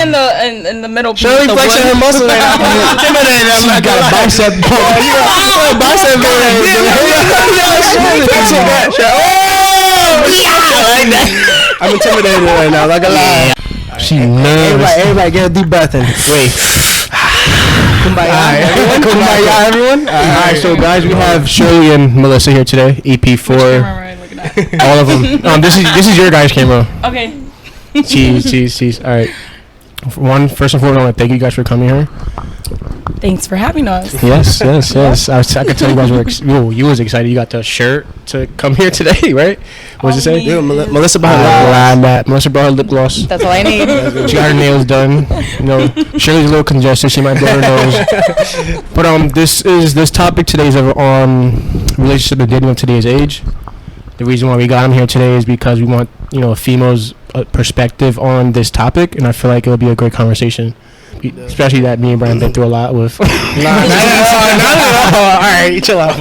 in the middle. Shirley flexing her muscle right now. I'm intimidated. I'm not got a bicep. Bicep I'm intimidated right now. Like a lie. She nervous. Everybody, get a deep breath in. Wait. Kumbaya, everyone. Kumbaya, everyone. All right, so guys, we have Shirley and Melissa here today. EP4. All of them. This is your guys' camera. Okay. Cheese. All right. First and foremost, I want to thank you guys for coming here. Thanks for having us. Yes. I could tell you guys you was excited. You got the shirt to come here today, right? What does it say? Dude, Melissa brought her Melissa brought her lip gloss. That's all I need. She got her nails done. You know, Shirley's a little congested. She might blow her nose. But this topic today is on relationship and dating of today's age. The reason why we got him here today is because we want a female's perspective on this topic, and I feel like it'll be a great conversation. Especially that me and Brian been through a lot with. All right, chill out.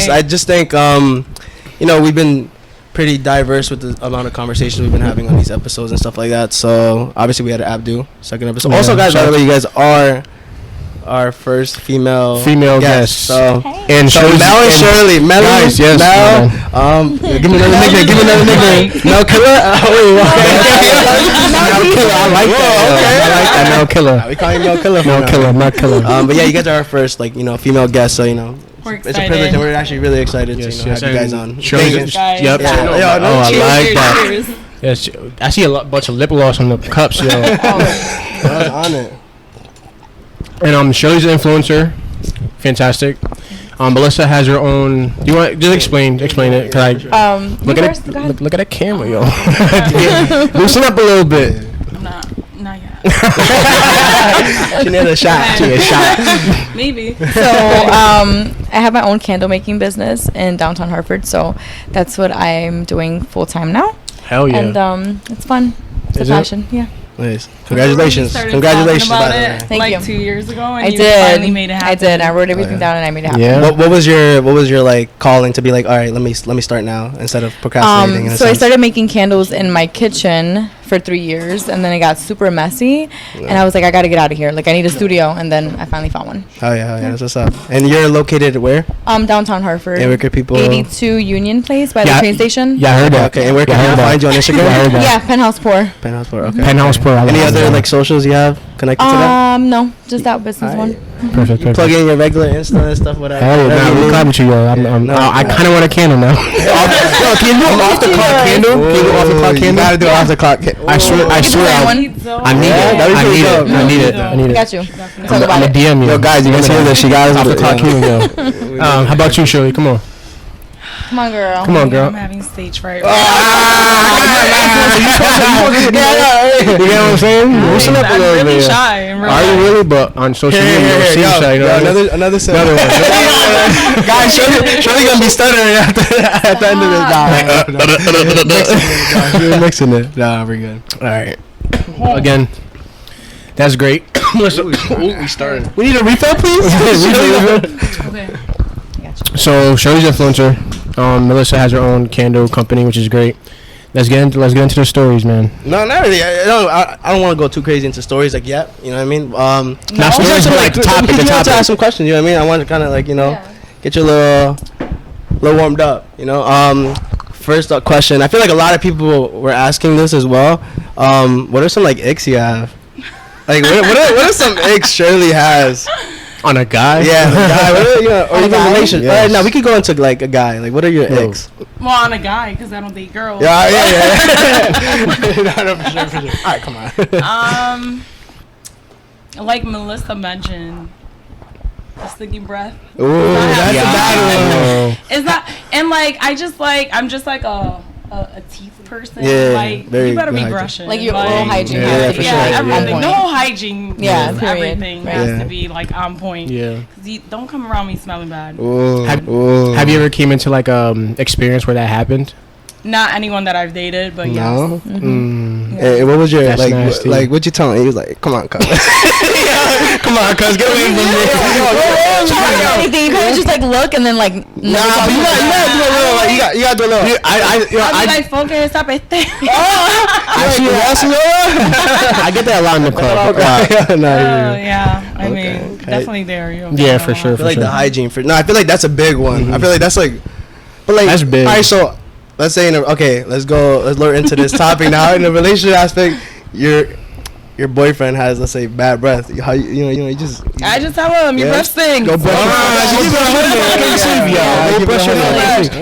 I just think we've been pretty diverse with the amount of conversations we've been having on these episodes and stuff like that. So obviously we had Abdu second episode. Yeah, also, guys, by the way, you guys are our first female guest. So and Mel and Shirley. Mel, guys, yes. Mel. Give me another nickname. Mel Killer. Mel Killer. I like that. Mel Killer. We call you Mel Killer. Mel Killer. But yeah, you guys are our first female guest. So we're it's a privilege, and we're actually really excited to have you guys on. Yep. I like that. Yes, I see a bunch of lip gloss on the cups, yo. I was on it. And Shirley's an influencer, fantastic. Melissa has her own. Do you want just explain it? Cause I look at the camera, yo. Loosen up a little bit. Not yet. She needs a shot. She needs a shot. Maybe. So I have my own candle making business in downtown Hartford. So that's what I'm doing full time now. Hell yeah. And it's fun. It's a passion. Yeah. Nice. Congratulations. By the way. Thank you. 2 years ago, and I you did. finally made it happen. I did. I wrote everything down and I made it happen. Yeah. What was your calling to be like, all right, let me start now instead of procrastinating? So I started making candles in my kitchen for 3 years, and then it got super messy, and I was like, I gotta get out of here. Like, I need a studio, and then I finally found one. Oh yeah, that's what's up. And you're located where? Downtown Hartford. And where could people? 82 Union Place by the train station. Yeah, I heard that. Okay, and where can people find you on Instagram? Yeah, Penthouse Pour. Penthouse Pour. Okay. Penthouse Pour. Any other socials you have connected to that? No, just that business one. Perfect. Plug in your regular Insta and stuff, whatever. Hell yeah, we're glad with you, yo. I kind of want a candle now. Can you do off the clock candle? Can you do off the clock candle? You gotta do off the clock. I swear. I need it. I got you. I'm a DM you. Yo, guys, you guys hear this? She got us off the clock candle, yo. How about you, Shirley? Come on. Come on, girl. I'm having stage fright. You know what I'm saying? Loosen up a little bit. I'm really shy. Are you really? But on social media, you don't seem shy. Another one. Guys, Shirley gonna be stuttering at the end of this. We're mixing it. Nah, we're good. All right. Again, that's great. We started. We need a refill, please. Okay. So Shirley's influencer. Melissa has her own candle company, which is great. Let's get into the stories, man. No, not really. I don't want to go too crazy into stories yet. You know what I mean? Not stories, but the topic. To ask some questions. You know what I mean? I want to kind of get you a little warmed up. First question. I feel like a lot of people were asking this as well. What are some icks you have? Like what are some icks Shirley has? On a guy? Yeah, a guy. Or even relationship. Yes. No, we could go into a guy. Like, what are your icks? Well, on a guy, because I don't date girls. Yeah. No, for sure. All right, come on. Like Melissa mentioned, the sticky breath. Ooh, that's a bad one. It's not, and I'm just a teeth person. Yeah, you better be brushing. Like your oral hygiene. Everything. The whole hygiene. Everything has to be on point. Yeah. Don't come around me smelling bad. Ooh. Have you ever came into experience where that happened? Not anyone that I've dated, but no. yes. Hey, what was your That's like? What you telling? He was like, "Come on, cuz. Come on, cuz. Get away from me." Anything. You kind of just like look and then like. Nah, but you gotta do a little. Like, you gotta do a little. I'll be like, focus, stop it. I get that a lot in the club. Yeah. I mean, definitely there. Yeah, for sure. I feel like the hygiene for. No, I feel like that's a big one. I feel like that's like. But like that's big. All right, so let's say let's lure into this topic now. In the relationship aspect, your boyfriend has, let's say, bad breath. How you just. I just tell him your breath stinks. Go brush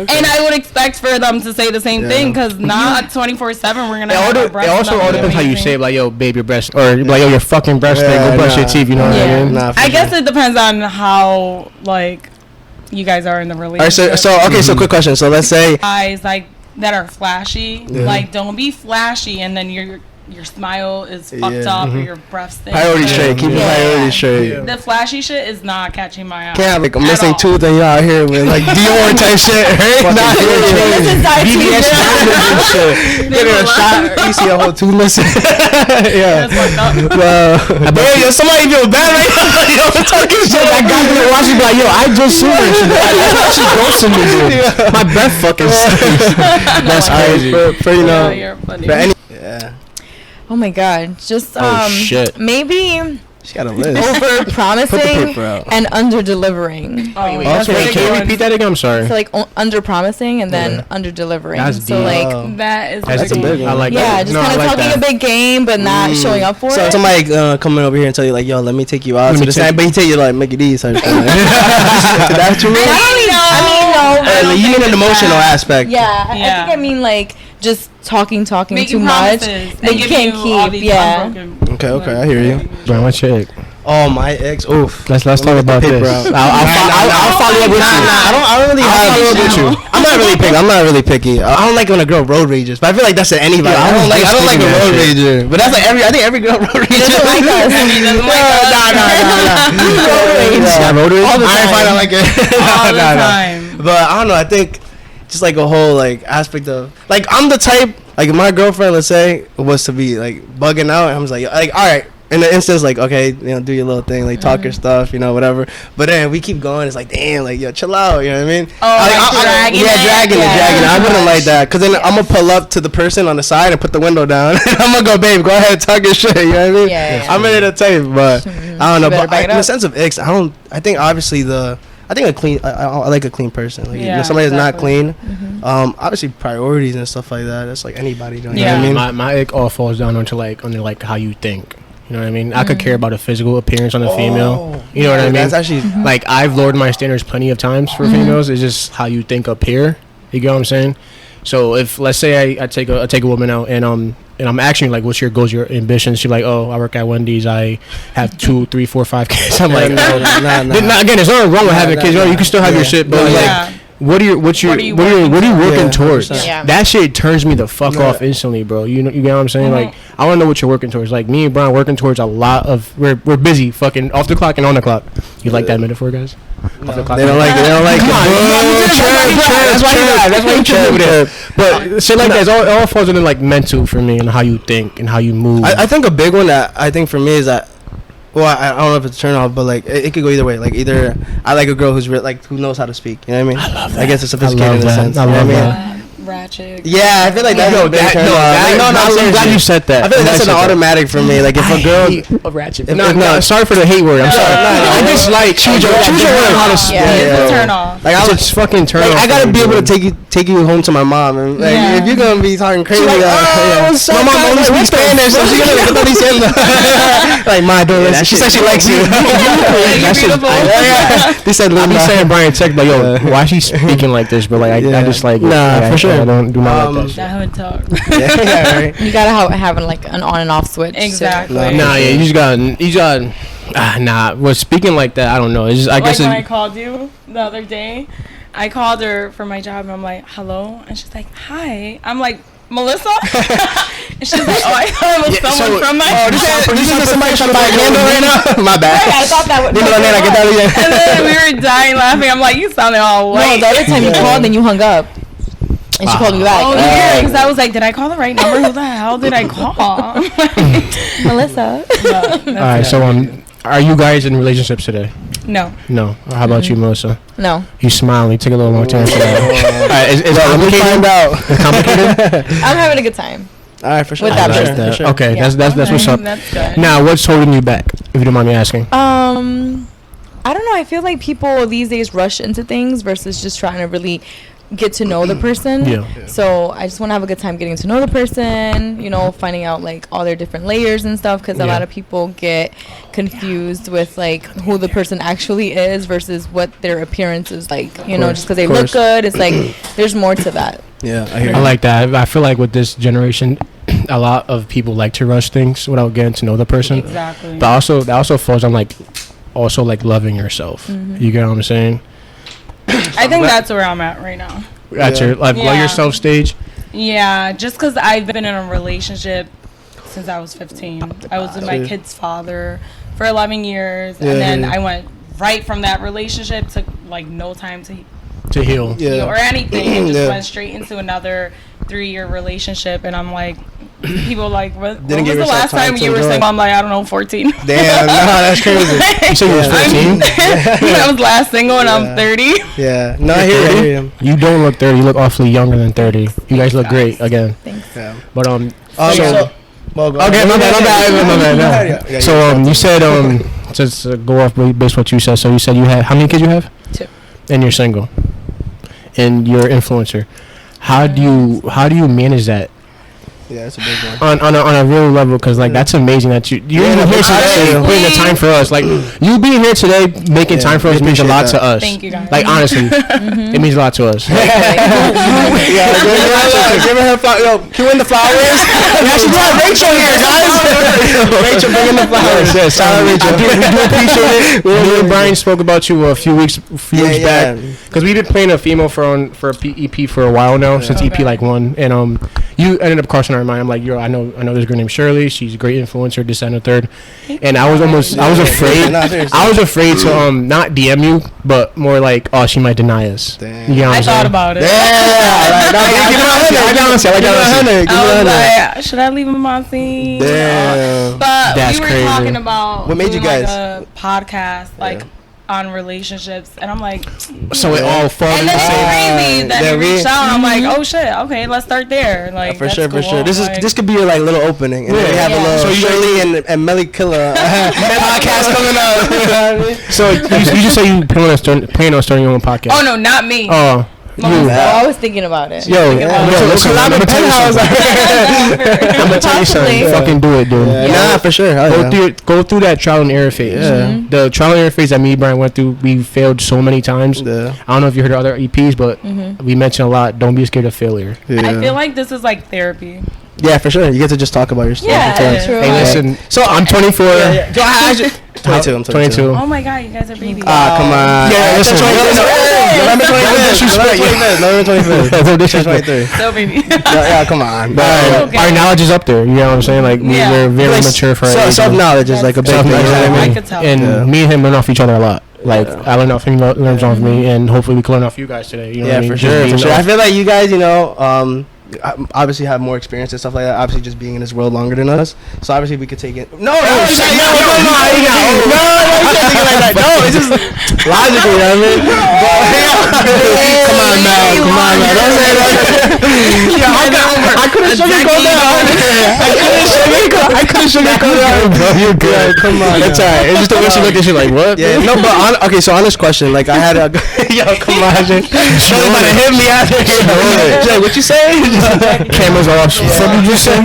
And I would expect for them to say the same thing, because not 24/7 we're gonna. It also all depends how you say it, like, yo, babe, your breast, or like, yo, your fucking breast thing. Go brush your teeth. You know what I mean? I guess it depends on how like you guys are in the relationship. All right, so quick question. So let's say guys like that are flashy, like don't be flashy, and then your smile is fucked up or your breath stinks. Priority straight. Keep your priority straight. The flashy shit is not catching my eye. Can't have like a missing tooth and y'all out here with like Dior type shit. Not BBS shit. Get a shot. You see a whole tooth missing. Yeah. That's fucked up. Yo, somebody feel bad right now. Yo, talking shit. I got to watch it, like, yo, I just seen her. She goes to me, dude. My breath fucking stinks. That's crazy. For you know. You're funny. Yeah. Oh my god, just shit. Maybe She got a list. over promising out. and under delivering. Can you repeat that again? I'm sorry. So like under promising and then under delivering. That's So deep. like That's a big one. I like yeah, that. just kind of talking a big game but not showing up for So it. somebody coming over here and tell you like, yo, let me take you out Let to me the take- side, but he tell you like, make it easy. That's what you mean? You mean an emotional aspect. Yeah, I think I mean like just talking Making too much promises that you can't keep. Yeah. Okay, I hear you. Brian, what's your ex? Oh, my ex. Oof. Let's talk about this. I'll follow up with you. I don't really have. I'm not really picky. I'm not really picky. I don't like when a girl road rages, but I feel like that's at anybody. Yeah, I don't like a road rager. But that's like I think every girl road rager. Doesn't like us. Yeah, road rage? I ain't find out like it. All the time. But I don't know. I think just like a whole like aspect of like I'm the type like if my girlfriend, let's say, was to be like bugging out, and I'm just like all right. In the instance, like, okay, you know, do your little thing, like, talk your stuff, you know, whatever. But then we keep going. It's like, damn, like, yo, chill out. You know what I mean? Dragging it. I wouldn't like that. Because then I'm going to pull up to the person on the side and put the window down. I'm going to go, babe, go ahead, talk your shit. You know what I mean? Yeah. I'm ready to type, but I don't know. But in the sense of icks, I think obviously I like a clean person. Like, if somebody that's not clean, obviously priorities and stuff like that. That's like anybody. You know what I mean? My ick all falls down under how you think. You know what I mean? I could care about a physical appearance on a female. You know what I mean? That's actually like I've lowered my standards plenty of times for females. It's just how you think up here. You get what I'm saying? So if let's say I take a woman out and I'm asking like, what's your goals, your ambitions? She's like, oh, I work at Wendy's. I have 2, 3, 4, 5 kids. I'm like, no. Again, there's nothing wrong with having kids. You can still have your shit, but like. What are you working towards? Yeah. That shit turns me the fuck off instantly, bro. You get what I'm saying? Like, I want to know what you're working towards. Like, me and Brian working towards a lot of. We're busy, fucking off the clock and on the clock. You like that metaphor, guys? No. Off the clock. They don't like it. That's why you trip over there. But shit like that, it all falls into like mental for me and how you think and how you move. I think a big one that I think for me is that. Well, I don't know if it's a turn off, but like it could go either way. Like either I like a girl who's who knows how to speak. You know what I mean? I love that. I guess it's sophisticated in a sense. I love that. Ratchet. Yeah, I feel like that's a big turn off. I'm glad you said that. I feel like that's an automatic for me. Like if a girl, ratchet. No, sorry for the hate word. I'm sorry. I just like choose your word. How to speak. It's a turn off. Like I just fucking turn off. I gotta be able to take you home to my mom, and like if you're gonna be talking crazy, my mom only speaks Spanish, so she's gonna get these in. Like my daughter, she said she likes you. That's beautiful. They said, I'm saying Brian text, but yo, why is she speaking like this? But like I just like for sure. I don't do not like that shit. That would talk. Yeah, right. You gotta have like an on and off switch. Exactly. Nah, yeah, you just got. Nah, well, speaking like that, I don't know. It's just, I guess when I called you the other day, I called her for my job, and I'm like, hello? And she's like, hi. I'm like, Melissa? And she's like, oh, I thought it was someone from my This is somebody trying to buy a candle right now? My bad. I thought that would. And then we were dying laughing. I'm like, you sounded all white. No, the other time you called and you hung up. And she called me back. Oh, yeah, because I was like, did I call the right number? Who the hell did I call? Melissa. All right, so are you guys in relationships today? No. No. How about you, Melissa? No. You smiling. You take a little more time for that. All right, is it complicated? Find out. I'm having a good time. All right, for sure. With that I like person. that. Sure. Okay, Yeah. that's what's up. That's good. Now, what's holding you back, if you don't mind me asking? I don't know. I feel like people these days rush into things versus just trying to really get to know the person. Yeah. So I just want to have a good time getting to know the person, you know, finding out like all their different layers and stuff, because a lot of people get confused with like who the person actually is versus what their appearance is like, you know, just because they look good. It's like there's more to that. Yeah, I hear you. I like that. I feel like with this generation, a lot of people like to rush things without getting to know the person. Exactly. But that also falls on like loving yourself. You get what I'm saying? I think that's where I'm at right now. At your love yourself stage. Yeah, just because I've been in a relationship since I was 15. I was with my kid's father for 11 years, and then I went right from that relationship, took like no time to heal. or anything, and just went straight into another 3-year relationship. And I'm like, people like, when was the last time you were single? I'm like, I don't know, 14. Damn, no, that's crazy. You said you was 15? I was last single, and I'm 30. Yeah, no, I hear you. You don't look 30. You look awfully younger than 30. You guys look great again. Thanks. Yeah. But Well, okay, my bad. So you said just go off based what you said. So you said you had how many kids you have? 2. And you're single. And you're an influencer. How do you manage that? Yeah, it's a big one. On a real level, because like that's amazing that you're even here today, putting the time for us. Like you being here today, making time for us means a lot to us. Thank you, guys. Like honestly, it means a lot to us. Give her flowers. Yo, can you win the flowers? Yeah, she got Rachel here, guys. Rachel, bring in the flowers. Yes, Rachel. We do appreciate it. Me and Brian spoke about you a few weeks back, because we've been playing a female for EP for a while now, since EP like 1, and you ended up crossing our mind. I'm like, yo, I know this girl named Shirley. She's a great influencer, this and the third. And I was afraid. I was afraid to not DM you, but more like, oh, she might deny us. Damn. You know what I I'm saying? thought about it. Yeah, Should I leave him on scene? Damn. But That's we were crazy. talking about What made you doing, guys? like, a podcast on relationships, and I'm like, So it all falls and in the then same. crazy that he reached out. I'm like, oh shit, okay, let's start there. Like, For that's sure. cool. This could be your like little opening, and then we have a Yeah. little So Shirley and Melly Killer podcast coming up. You know what I mean? So you just say you plan on starting your own podcast. Oh no, not me. Oh. I was thinking about it. Listen, I'm gonna tell you something. Possibly. Fucking do it, dude. Nah, for sure. Go through that trial and error phase. Yeah. The trial and error phase that me and Brian went through, we failed so many times. Yeah. I don't know if you heard other EPs, but we mentioned a lot. Don't be scared of failure. I feel like this is like therapy. Yeah, for sure. You get to just talk about your stuff. Yeah, true. Hey, listen. So I'm 24. 22. I'm 22. Oh my god, you guys are babies. Come on. Yeah, listen. November 25th. November 25th. No disrespect. 23. So baby. Yeah, come on. Okay. Our knowledge is up there. You know what I'm saying? Like we're very mature for our age. Self-knowledge is like a big thing. Self-knowledge, You know what I I mean? could tell. And me and him learn off each other a lot. Like I learn off him, he learns off me, and hopefully we can learn off you guys today. You know what I mean? For Just sure. being I off- feel like you guys, obviously have more experience and stuff like that. Obviously, just being in this world longer than us. So obviously, we could take it. No, you can't think it like that. No, it's just logical. You know what I mean? Come on, man. Don't say that. I couldn't sugarcoat that. I couldn't sugarcoat that. Bro, you're good. Come on. That's alright. It's just the way she looked at you like, what? Yeah, no, but okay. So honest question, like I had a come on, Jay. Shirley about to hit me out here. Jay, what you say? Cameras off. What did you say?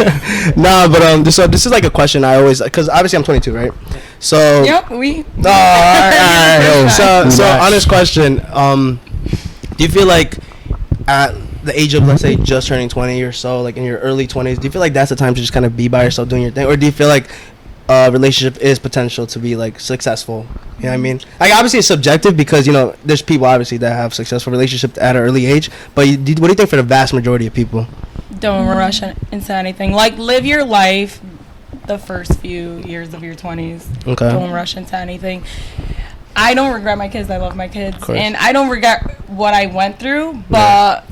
Nah, but so this is like a question I always, because obviously I'm 22, right? So Yep, we. no, all right. So Relax. honest question, do you feel like at the age of, let's say, just turning 20 or so, like in your early 20s, do you feel like that's the time to just kind of be by yourself doing your thing, or do you feel like a relationship is potential to be like successful? You know what I mean? Like obviously it's subjective, because there's people obviously that have successful relationships at an early age, but what do you think for the vast majority of people? Don't rush into anything. Like, live your life the first few years of your 20s. Okay. Don't rush into anything. I don't regret my kids. I love my kids. Of course. And I don't regret what I went through, but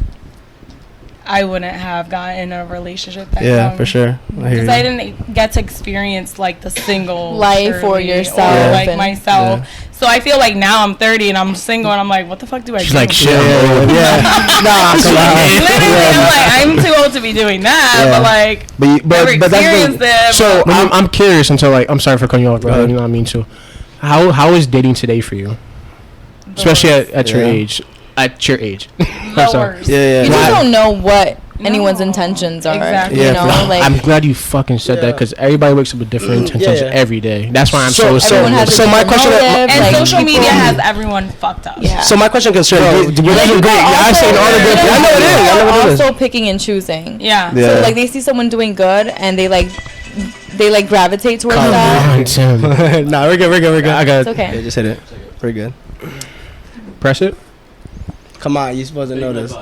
I wouldn't have gotten in a relationship that Yeah, young. for sure. Because I didn't get to experience like the single life for Shirley yourself or like and- myself. Yeah. So I feel like now I'm 30 and I'm single and I'm like, what the fuck do I She's do? like, shit. Yeah. Nah, come on. Literally, I'm like, I'm too old to be doing that, Yeah. but like, But never that's experienced it. So but- I'm curious until like I'm sorry for cutting you off, bro. Go ahead. You know what I mean too. How is dating today for you, especially at your Yeah. age? At your age. the I'm sorry. worst. Yeah, You yeah. just don't know what No. anyone's intentions are. Exactly. You Yeah, know, for- like I'm glad you fucking said that because everybody wakes up with different intentions yeah. every day. That's why I'm So- so everyone has a so my different question- motive, And like, social people- media has everyone fucked up. Yeah. So my question concerns Bro, you. you guys are great. Yeah, I say all the good Yeah, I know it is. I know People what are it is. also picking and choosing. Yeah. Yeah. So like they see someone doing good and they gravitate towards Come that. on, Tim. Nah, we're good. I got It's okay. Yeah, just hit it. We're good. Press it. Come on, you supposed to know this.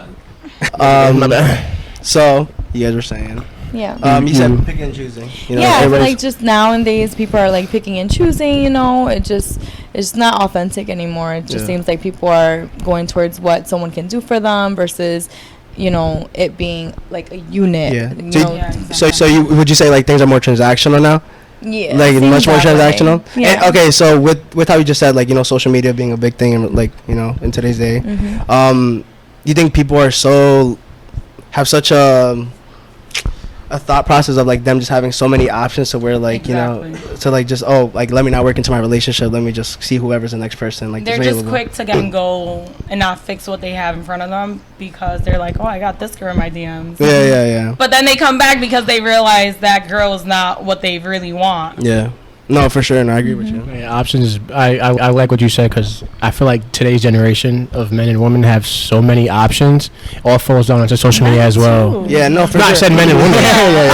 My bad. So you guys were saying, Yeah. you said picking and choosing. You know, Yeah, I feel everybody's- like just nowadays people are like picking and choosing, you know, it's not authentic anymore. It just Yeah. seems like people are going towards what someone can do for them versus, you know, it being like a unit. Yeah. You So- know? Yeah, exactly. So would you say like things are more transactional now? Yeah, Like seems much more that way. transactional. Yeah. And, okay, so with how you just said, like, you know, social media being a big thing in, like, you know, in today's day, you think people are have such a thought process of like them just having so many options to where like you know Exactly. to like just like let me not work into my relationship, let me just see whoever's the next person like They're just just available. quick to get and go and not fix what they have in front of them because they're like, oh, I got this girl in my DMs. Yeah. But then they come back because they realize that girl is not what they really want. Yeah. No, for sure. No, I agree with you. Yeah, options. I like what you said because I feel like today's generation of men and women have so many options. All falls down into social media as well. Yeah, no, for No, sure. I said men and women. I'm sorry,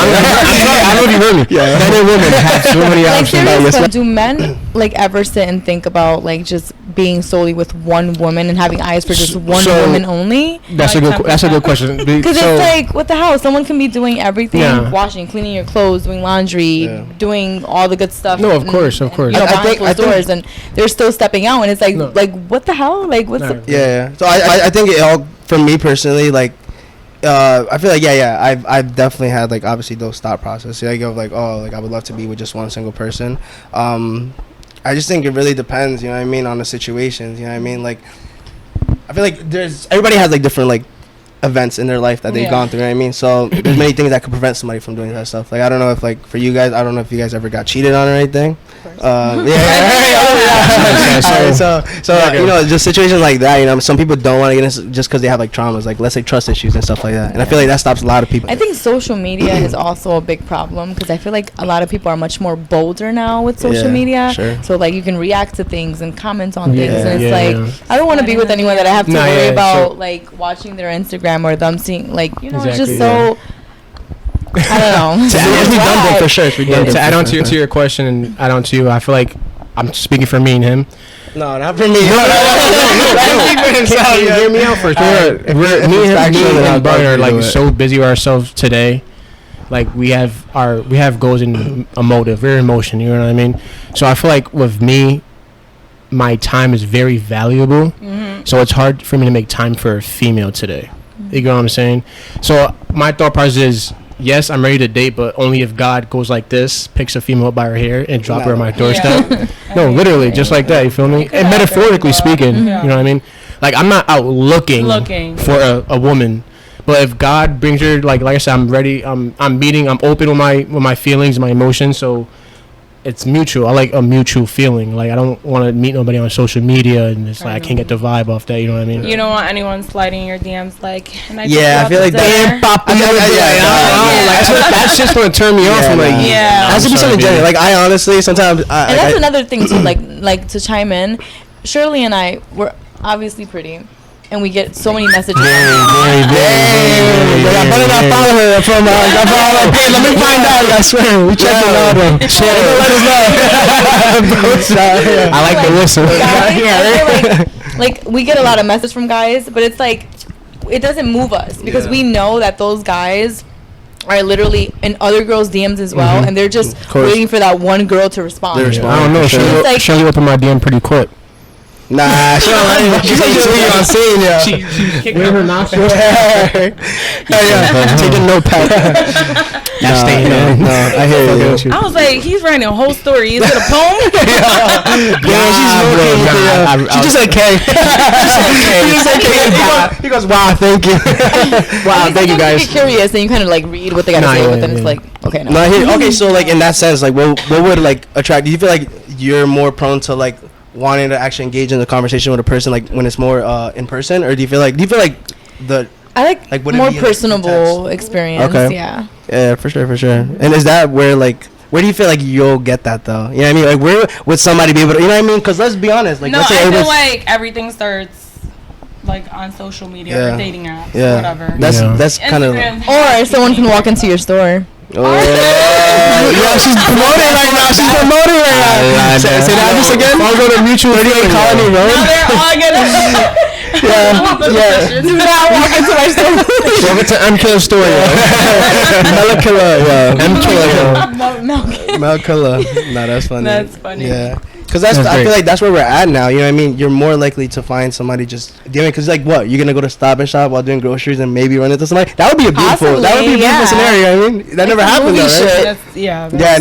I don't know if you heard me. Yeah. Men and women have so many Like options. seriously, do men like ever sit and think about like just being solely with one woman and having eyes for just one So- woman only? That's Like a good question. Because it's like, what the hell? Someone can be doing everything, Yeah. washing, cleaning your clothes, doing laundry, Yeah. doing all the good stuff. No, of course, of course. You know, I behind think- closed doors, and they're still stepping out, and it's like, No. like what the hell? Like, what's No. the, Yeah. So I think it all for me personally like I feel like I've definitely had like obviously those thought processes like of like oh like I would love to be with just one single person. I just think it really depends, you know what I mean, on the situations, you know what I mean, like I feel like everybody has like different like events in their life that they've Yeah. gone through, you know what I mean, so there's many things that could prevent somebody from doing that stuff. Like I don't know if like for you guys, I don't know if you guys ever got cheated on or anything. Alright, so you know, just situations like that, you know, some people don't want to get into just because they have like traumas, like let's say trust issues and stuff like that, and I feel like that stops a lot of people. I think social media is also a big problem because I feel like a lot of people are much more bolder now with social Yeah, media. sure. So like you can react to things and comment on things, Yeah. and it's Yeah, like yeah. I don't want to be with anyone that I have to Nah, worry yeah, about so- like watching their Instagram or them seeing like you know it's Exactly, just so. I don't know. It's redundant for sure. It's Yeah, redundant. to add on to your question and add on to you, I feel like I'm speaking for me and him. No, not for me. Can you hear me out first? We're me and Brian are like so busy with ourselves today. Like we have goals and a motive, we're in motion. You know what I mean? So I feel like with me, my time is very valuable. So it's hard for me to make time for a female today. You know what I'm saying? So my thought process is, yes, I'm ready to date, but only if God goes like this, picks a female up by her hair and drop her on my doorstep. No, literally, just like that. You feel me? And metaphorically speaking, you know what I mean? Like I'm not out looking for a woman, but if God brings her, like I said, I'm ready. I'm open with my feelings, my emotions. So it's mutual. I like a mutual feeling. Like I don't want to meet nobody on social media and it's like I can't get the vibe off that. You know what I mean? You don't want anyone sliding in your DMs like, can I Yeah, I feel like that. That's just gonna turn me off. I'm like, Yeah. Has to be something genuine. Like I honestly sometimes And that's another thing too, like to chime in. Shirley and I were obviously pretty, and we get so many messages. I better not follow her from. Hey, let me find out. I swear, we checked it out. Let us know. I like the whistle. Guys, like we get a lot of messages from guys, but it's like it doesn't move us because we know that those guys are literally in other girls' DMs as well, and they're just waiting for that one girl to respond. They respond. I don't know. Sure. It's like- Shirley opened my DM pretty quick. Nah, she don't like it. She said you see on scene, yeah. She wear her nostrils. Taking notepad. That's staying in. No, I hear you. I was like, he's writing a whole story. Is it a poem? Yeah, she's okay. She just said K. She just said K. He goes, wow, thank you. Wow, thank you guys. You get curious and you kind of like read what they gotta say, but then it's like, okay, no. Okay, so like in that sense, like what would like attract? Do you feel like you're more prone to like wanting to actually engage in the conversation with a person like when it's more in person, or do you feel like the I like would it more be, like, personable experience. Okay. Yeah, for sure. And is that where do you feel like you'll get that though? You know what I mean? Like where would somebody be able to, you know what I mean? Because let's be honest, like no, let's say I feel like everything starts like on social media or dating apps, whatever. That's kind of. Or someone can walk into your store. Oh, yeah, she's promoting right now. Say that just again. I'll go to Mutual 38 Colony Road. Now they're all gonna. Do not walk into my store. Welcome to MK's store. Melkilla. No, that's funny. That's funny. Yeah. Because I feel like that's where we're at now. You know what I mean? You're more likely to find somebody just doing it. Because like what? You're gonna go to Stop and Shop while doing groceries and maybe run into somebody. That would be a beautiful. Scenario. I mean, that never happened though, right?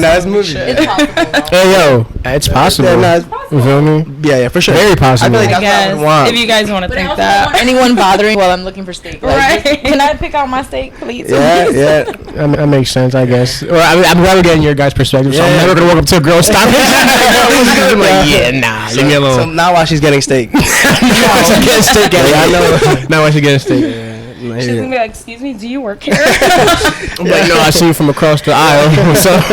That's movie shit. It's possible. Hey yo, it's possible. You feel me? Yeah, for sure. Very possible. I feel like that's what I want. If you guys want to think I that. don't want anyone bothering while I'm looking for steak. Like, Right. Can I pick out my steak, please? Yeah. That makes sense, I guess. Or I mean, I'm glad we're getting your guys' perspective. So I'm never gonna walk up to a girl, stop it. I'm like, yeah, nah, leave me alone. So now while she's getting steak. She's getting steak. I know. Now while she's getting steak. She's gonna be like, excuse me, do you work here? I'm like, no, I see you from across the aisle. What's up?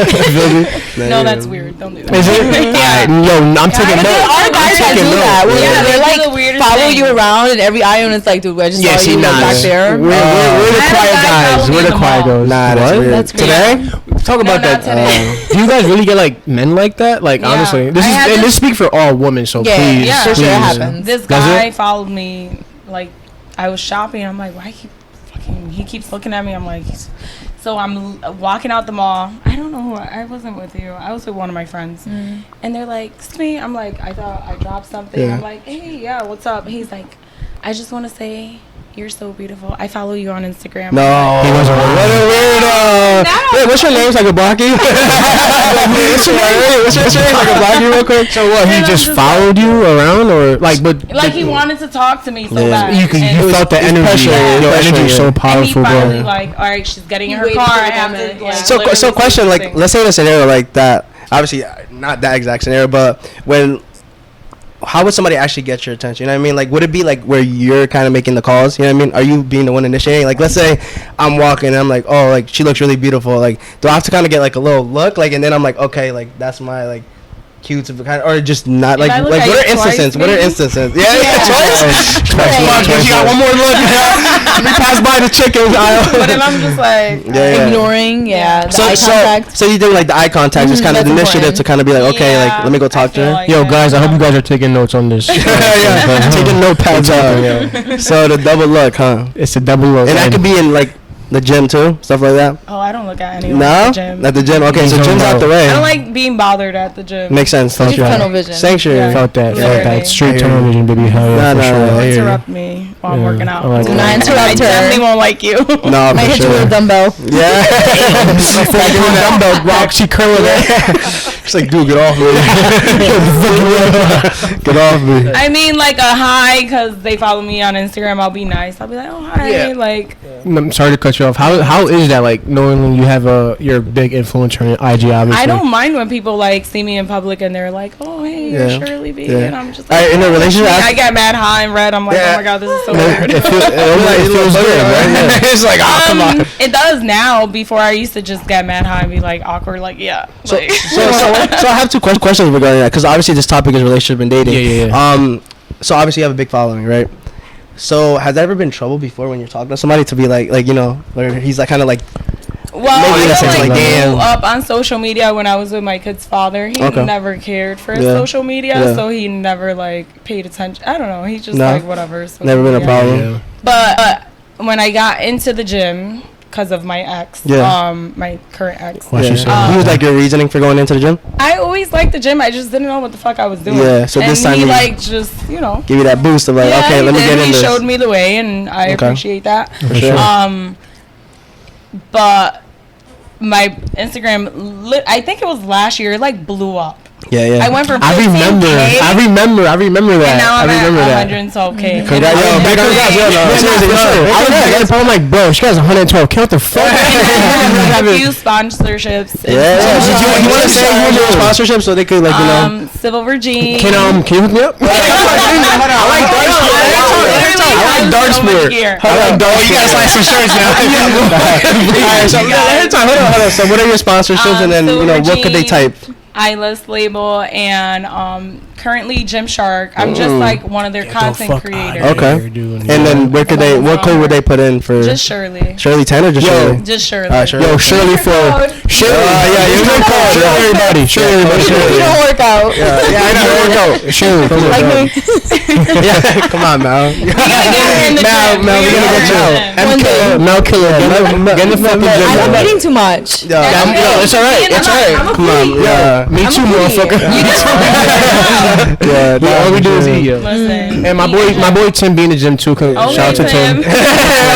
No, that's weird. Don't do that. Is it? I'm taking notes. Our guys that do that. They're the like weirdest follow thing. you around and every eye, and it's like, dude, I just saw you nah, back there. We're the quiet guys. We're the quiet guys. Nah, that's weird. That's Today? Talk about that. Do you guys really get like men like that? Like honestly, this speak for all women. So please, for sure it happens. This guy followed me. Like I was shopping. I'm like, why he keeps looking at me. I'm like, so I'm walking out the mall. I don't know who I wasn't with you. I was with one of my friends, and they're like, "Excuse me." I'm like, I thought I dropped something. I'm like, hey, yeah, what's up? He's like, I just want to say you're so beautiful. I follow you on Instagram. No, he wasn't. What a weirdo. Wait, what's your name? Like a blocky? What's your name? Like a blocky, real quick. So what? He just followed you around, or like, but like he wanted to talk to me so bad. You felt the energy. Your energy is so powerful, and he finally bro. like, all right, she's getting in her car. I have to. Like, So question, like, let's say in a scenario like that. Obviously, not that exact scenario, but how would somebody actually get your attention? You know what I mean? Like, would it be like where you're kind of making the calls? You know what I mean? Are you being the one initiating? Like, let's say I'm walking and I'm like, oh, like she looks really beautiful. Like, do I have to kind of get like a little look? Like, and then I'm like, okay, like that's my like cue to kind of, or just not like what are instances? What are instances? Twice. You got one more look. We pass by the chicken aisle. But then I'm just like ignoring. Yeah. The eye contact. So you do like the eye contact, just kind of the initiative to kind of be like, okay, like let me go talk to her. Like Yo, guys, I hope you guys are taking notes on this. Taking notepads out. So the double look, huh? It's a double look, and that could be in like the gym too, stuff like that. Oh, I don't look at anyone at the gym. At the gym, okay. So gym's out the way. I don't like being bothered at the gym. Makes sense. It's tunnel vision. Sanctuary. Felt that. Straight tunnel vision, baby. Hell yeah, for sure. Don't interrupt me while I'm working out. Do not interrupt her. I definitely won't like you. No, might hit you with a dumbbell. Yeah. Dumbbell rock. She curling it. She's like, dude, get off me. Get off me. I mean, like a hi, because they follow me on Instagram. I'll be nice. I'll be like, oh hi, like. I'm sorry to cut you off. How is that, like, knowing you have you're a big influencer on IG, obviously? I don't mind when people like see me in public and they're like, oh hey, you're Shirley B, and I'm just like, in a relationship, I get mad high and red. I'm like, oh my god, this is so weird. It feels good, right? It's like, oh come on. It does now. Before I used to just get mad high and be like awkward, like So I have two questions regarding that, because obviously this topic is relationship and dating. Yeah. So obviously you have a big following, right? So has there ever been trouble before when you're talking to somebody to be like, you know, where he's like kind of like, well, I damn. grew up on social media when I was with my kid's father. He never cared for his social media, so he never like paid attention. I don't know. He just like whatever. Never been a problem. But when I got into the gym, because of my ex. Yeah. My current ex. What she said. He was like your reasoning for going into the gym? I always liked the gym. I just didn't know what the fuck I was doing. Yeah, so this and time he he like just give you that boost of like, yeah, okay, let me did. get in He this. showed me the way, and I appreciate that. For sure. But my Instagram, I think it was last year, it like blew up. Yeah. I went from 15K, I remember that. and now I'm I remember at that. 112K. Congrats, I'm like, bro, she has 112. Count the fuck. A few sponsorships. Yeah. You want to say who your sponsorship so they could like, you know. Civil Virgin. Can you hook me up? I like dark sport. You gotta slide some shirts now. Alright, so hold on. So what are your sponsorships, and then you know what could they type? Eyeless label, and currently Gymshark. I'm just like one of their content creators. Okay. And then what code would they put in for? Just Shirley. Shirley 10 or just Shirley? Just Shirley. Alright, Shirley. Yo, Shirley for Shirley. Yeah, you're Shirley everybody. Shirley everybody. You don't work out. Yeah, I know. Work out. Shirley, come on. Like me. Yeah, come on, Mal. Mal, we gonna get you. Mel Killer. Get in the fucking gym. I'm eating too much. Yo, it's alright. It's alright. come on. Yeah. Me too, motherfucker. Yeah, All we do is eat, yo. Listen. And my boy Tim be in the gym too. Shout out to Tim.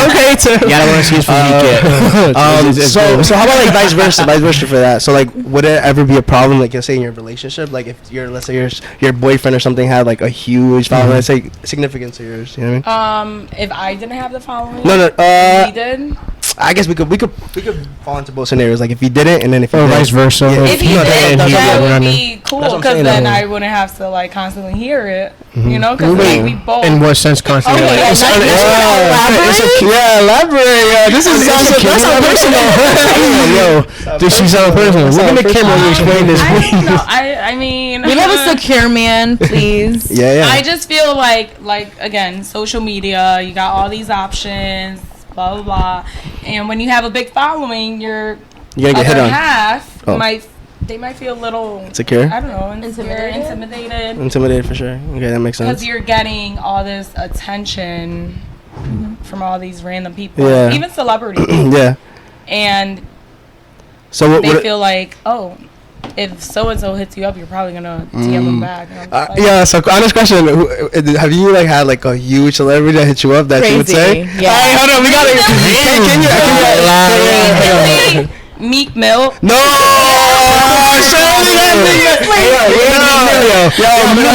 Okay, Tim. Yeah, I don't want to see his physique yet. So how about like vice versa for that? So like, would it ever be a problem, like let's say in your relationship, like if let's say your boyfriend or something had like a huge following, let's say significance to yours, you know what I mean? If I didn't have the following, No, he did. I guess we could fall into both scenarios, like if you didn't, and then if you didn't. vice versa. Yeah. If he did, that would be cool, That's what I'm because saying, then though. I wouldn't have to like constantly hear it, you know, because like, we both. In what sense constantly? Okay, Like, Elaborate. This is that's so personal. Yo, this is so personal. We're gonna camera you explain this. I don't know. I mean, We love a secure man, please. Yeah. I just feel like again, social media, you got all these options, blah blah blah, and when you have a big following, your You're gonna get hit other on. half Oh. might feel a little Secure? I don't know, intimidated, Intimidated for sure. Okay, that makes because sense. you're getting all this attention from all these random people, Yeah. even celebrities, Yeah. and So what? they feel like, oh, if so and so hits you up, you're probably gonna DM them back. And I'm just like, Yeah. So honest question: have you like had like a huge celebrity that hit you up that you would say? Crazy, yeah. Hey, hold on, we gotta. Can you? Meek Mill. No.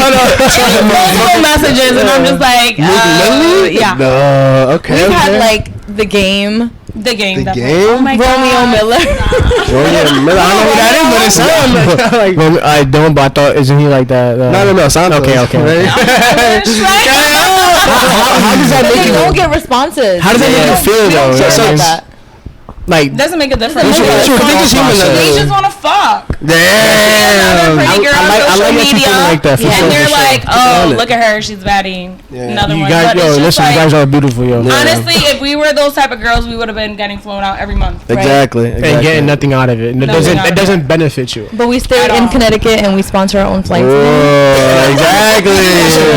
Multiple messages, and I'm just like, yeah. No. Okay. We've had like the game, The game. The definitely. game? Oh my Romeo God. Miller. I don't know who that is, but it sounds like. Well, I don't, but I thought, isn't he like that? No. Sounds Okay. Right? How does that But make they you? don't get responses. How does that make you feel though? Sorry So- about that. Like, Doesn't make a difference. What's your They just want to fuck. Damn. Another pretty girl on I social like that you media, feeling like that, for and sure, they're for sure. like, oh, look at her, she's baddie. Yeah. Another you one. guys, But yo, it's just listen, you like, guys are beautiful, yo. honestly, if we were those type of girls, we would have been getting flown out every month. Exactly. And getting nothing out of it. It doesn't benefit you. But we stay At in all. Connecticut and we sponsor our own flights. Exactly.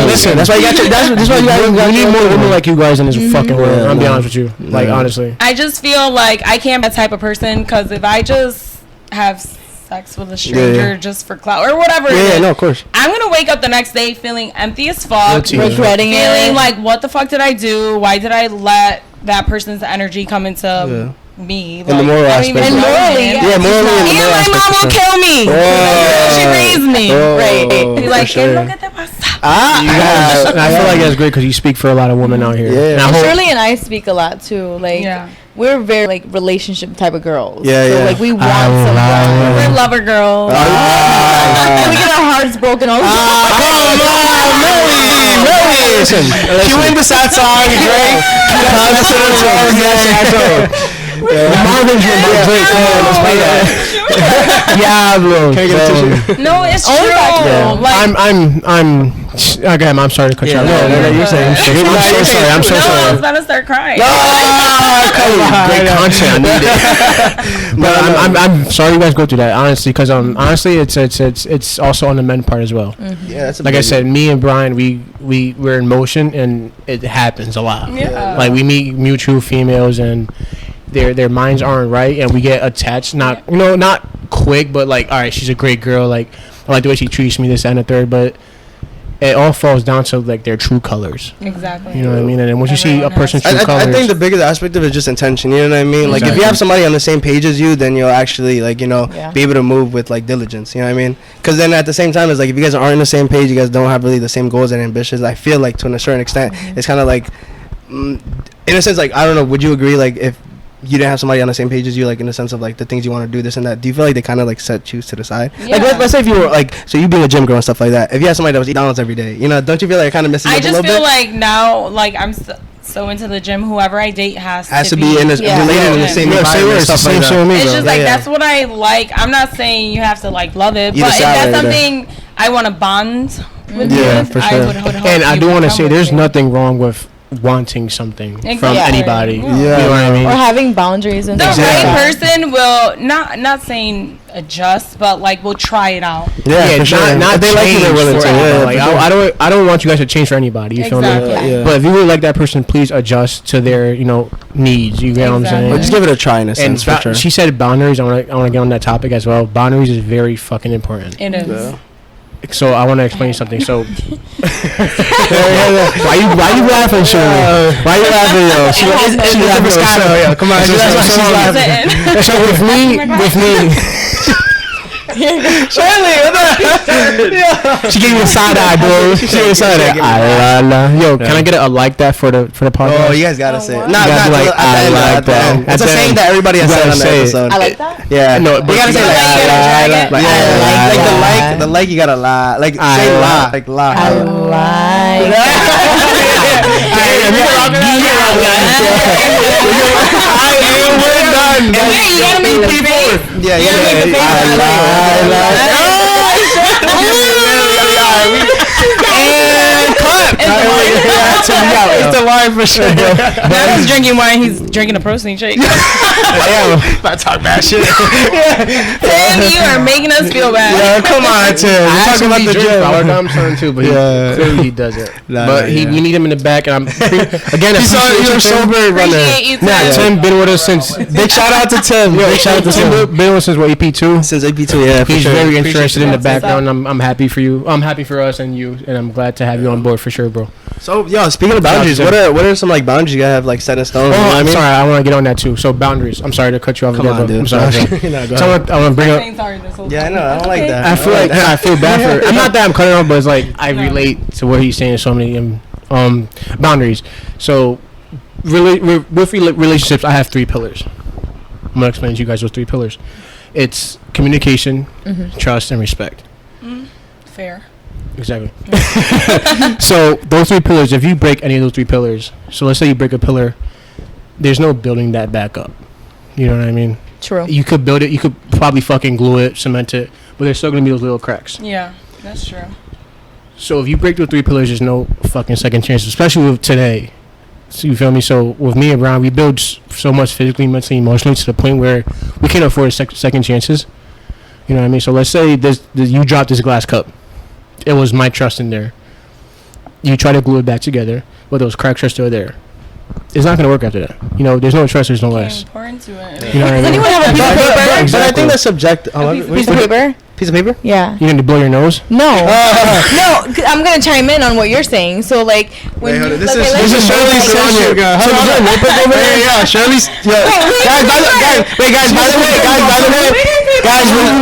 Listen, That's why you got your. That's why you guys. We need more women like you guys in this fucking world. I'm be honest with you. Like, honestly. I just feel like I can't be that type of person, because if I just have sex with a stranger just for clout or whatever it Yeah, is, no, of course. I'm gonna wake up the next day feeling empty as fuck, Guilty. Regretting feeling it. like, what the fuck did I do? Why did I let that person's energy come into me? the moral I don't even aspect. know morally, it. Yeah, morally and the Even moral my aspect mom for will sure. kill me. She raised me. Right. Be like, for sure. "Que lo que te pasa?" You guys, I feel like that's great because you speak for a lot of women out here. Yeah. And I hope- Shirley and I speak a lot too. Like, we're very like relationship type of girls. Yeah, so, yeah. like we want someone. We're lover girls. We get our hearts broken all the time. Listen, cue in the sad song, Drake. Marvin's room by Drake. Come on, let's play that. Diablo. Can I get a tissue? No, it's Only true. back then. Like, Again, I'm sorry to cut you off. No, you're saying. I'm so I was sorry. about to start crying. Great content. I need it. But I'm sorry you guys go through that, honestly, because honestly, it's also on the men part as well. Yeah, that's a Like I big- said, me and Brian, we're in motion, and it happens a lot. Yeah. Like we meet mutual females, and their minds aren't right, and we get attached. Not not quick, but like, all right, she's a great girl. Like, I like the way she treats me, this and the third. But it all falls down to like their true colors. Exactly. You know what I mean? And then once you see a person's true colors, I think the biggest aspect of it is just intention. You know what I mean? Like if you have somebody on the same page as you, then you'll actually like be able to move with like diligence. You know what I mean? Because then at the same time, it's like if you guys aren't on the same page, you guys don't have really the same goals and ambitions. I feel like to a certain extent, it's kind of like, in a sense, like I don't know. Would you agree? Like if you didn't have somebody on the same page as you, like in the sense of like the things you want to do, this and that, do you feel like they kind of like set you to the side? Yeah. Like let's say if you were like, so you being a gym girl and stuff like that, if you had somebody that was eating McDonald's every day, you know, don't you feel like it kind of misses you up a little bit? I just feel like now, like I'm so into the gym, whoever I date has to be in related in the same environment and stuff like that. It's just like that's what I like. I'm not saying you have to like love it, but if that's something I want to bond with, for sure. I would hope and I do want to say there's nothing wrong with wanting something from anybody. You know what I mean? Or having boundaries and the right person will not saying adjust, but like we'll try it out. Yeah, for sure. Not they like you, they're willing to. Like I don't want you guys to change for anybody. You feel me? Yeah. But if you really like that person, please adjust to their needs. You get what I'm saying? Or just give it a try in a sense. For sure. She said boundaries. I want to get on that topic as well. Boundaries is very fucking important. It is. Yeah. So I want to explain something. So why you laughing, Shirley? Why you laughing, yo? She's laughing. Yeah, come on. So with me. Shirley, she gave me a side eye, bro. She gave me a side eye. Yo, can I get a like that for the podcast? Oh, you guys gotta say it. Not like I like that. It's a saying that everybody has said on the episode. I like that. Yeah, no, but you gotta say like the like. You gotta lie, like say lie, like lie. I like. We're done. You gotta make the face. Yeah. And clap. It's the line for sure. Now he's drinking wine. He's drinking a protein shake. About to talk bad shit. Tim, you are making us feel bad. Yeah, come on, Tim. We're talking about the gym. I'm son too, but clearly he does it. We need him in the back, and again. You're sober runner. Tim been with us since. Big shout out to Tim. Big shout out to Tim. Been with us since EP2. Since EP2, yeah. He's very interested in the background. I'm happy for you. I'm happy for us and you, and I'm glad to have you on board for sure, bro. So, speaking of boundaries, what are some like boundaries you gotta have like set in stone? I'm sorry, I want to get on that too. So boundaries. I'm sorry to cut you off. Come on, dude. I'm sorry. So I want to bring up. Yeah, I know. I don't like that. I feel bad for. I'm not that I'm cutting off, but it's like I relate to what he's saying. So many boundaries. So with relationships, I have 3 pillars. I'm gonna explain to you guys those 3 pillars. It's communication, trust, and respect. Fair. Exactly. So those 3 pillars, if you break any of those 3 pillars, so let's say you break a pillar, there's no building that back up. You know what I mean? True. You could build it, you could probably fucking glue it, cement it, but there's still gonna be those little cracks. Yeah, that's true. So if you break those 3 pillars, there's no fucking second chance, especially with today. So you feel me? So with me and Brian, we build so much physically, mentally, emotionally to the point where we can't afford second chances. You know what I mean? So let's say you dropped this glass cup. It was my trust in there. You try to glue it back together, but those cracks are still there. It's not going to work after that. There's no trust, there's no less. Important to it. You know what I mean? Does anyone have a piece of paper? But I think that's subjective. Piece of paper? Piece of paper? Yeah. You need to blow your nose? No. No, I'm going to chime in on what you're saying. So, like, when this is Shirley's son. Yeah, Shirley's. Guys, by the way,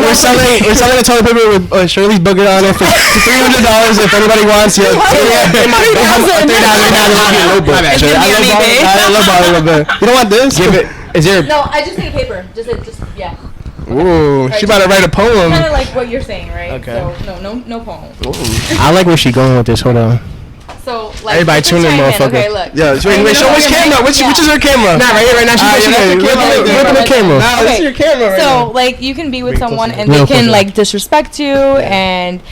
we're selling a toilet paper with Shirley's booger on it for $300 if anybody wants. Yeah, I love bottle a little bit. You don't want this? Give it. Is there? No, I just need paper. Just yeah. Ooh, she about to write a poem. Kind of like what you're saying, right? Okay. So no poem. Ooh. I like where she going with this. Hold on. So like everybody tune in, motherfucker. Okay, look. Yeah, wait, show which camera? Which is her camera? Nah, right here, right now. Look at the camera. Nah, this is your camera right now. So like you can be with someone and they can like disrespect you and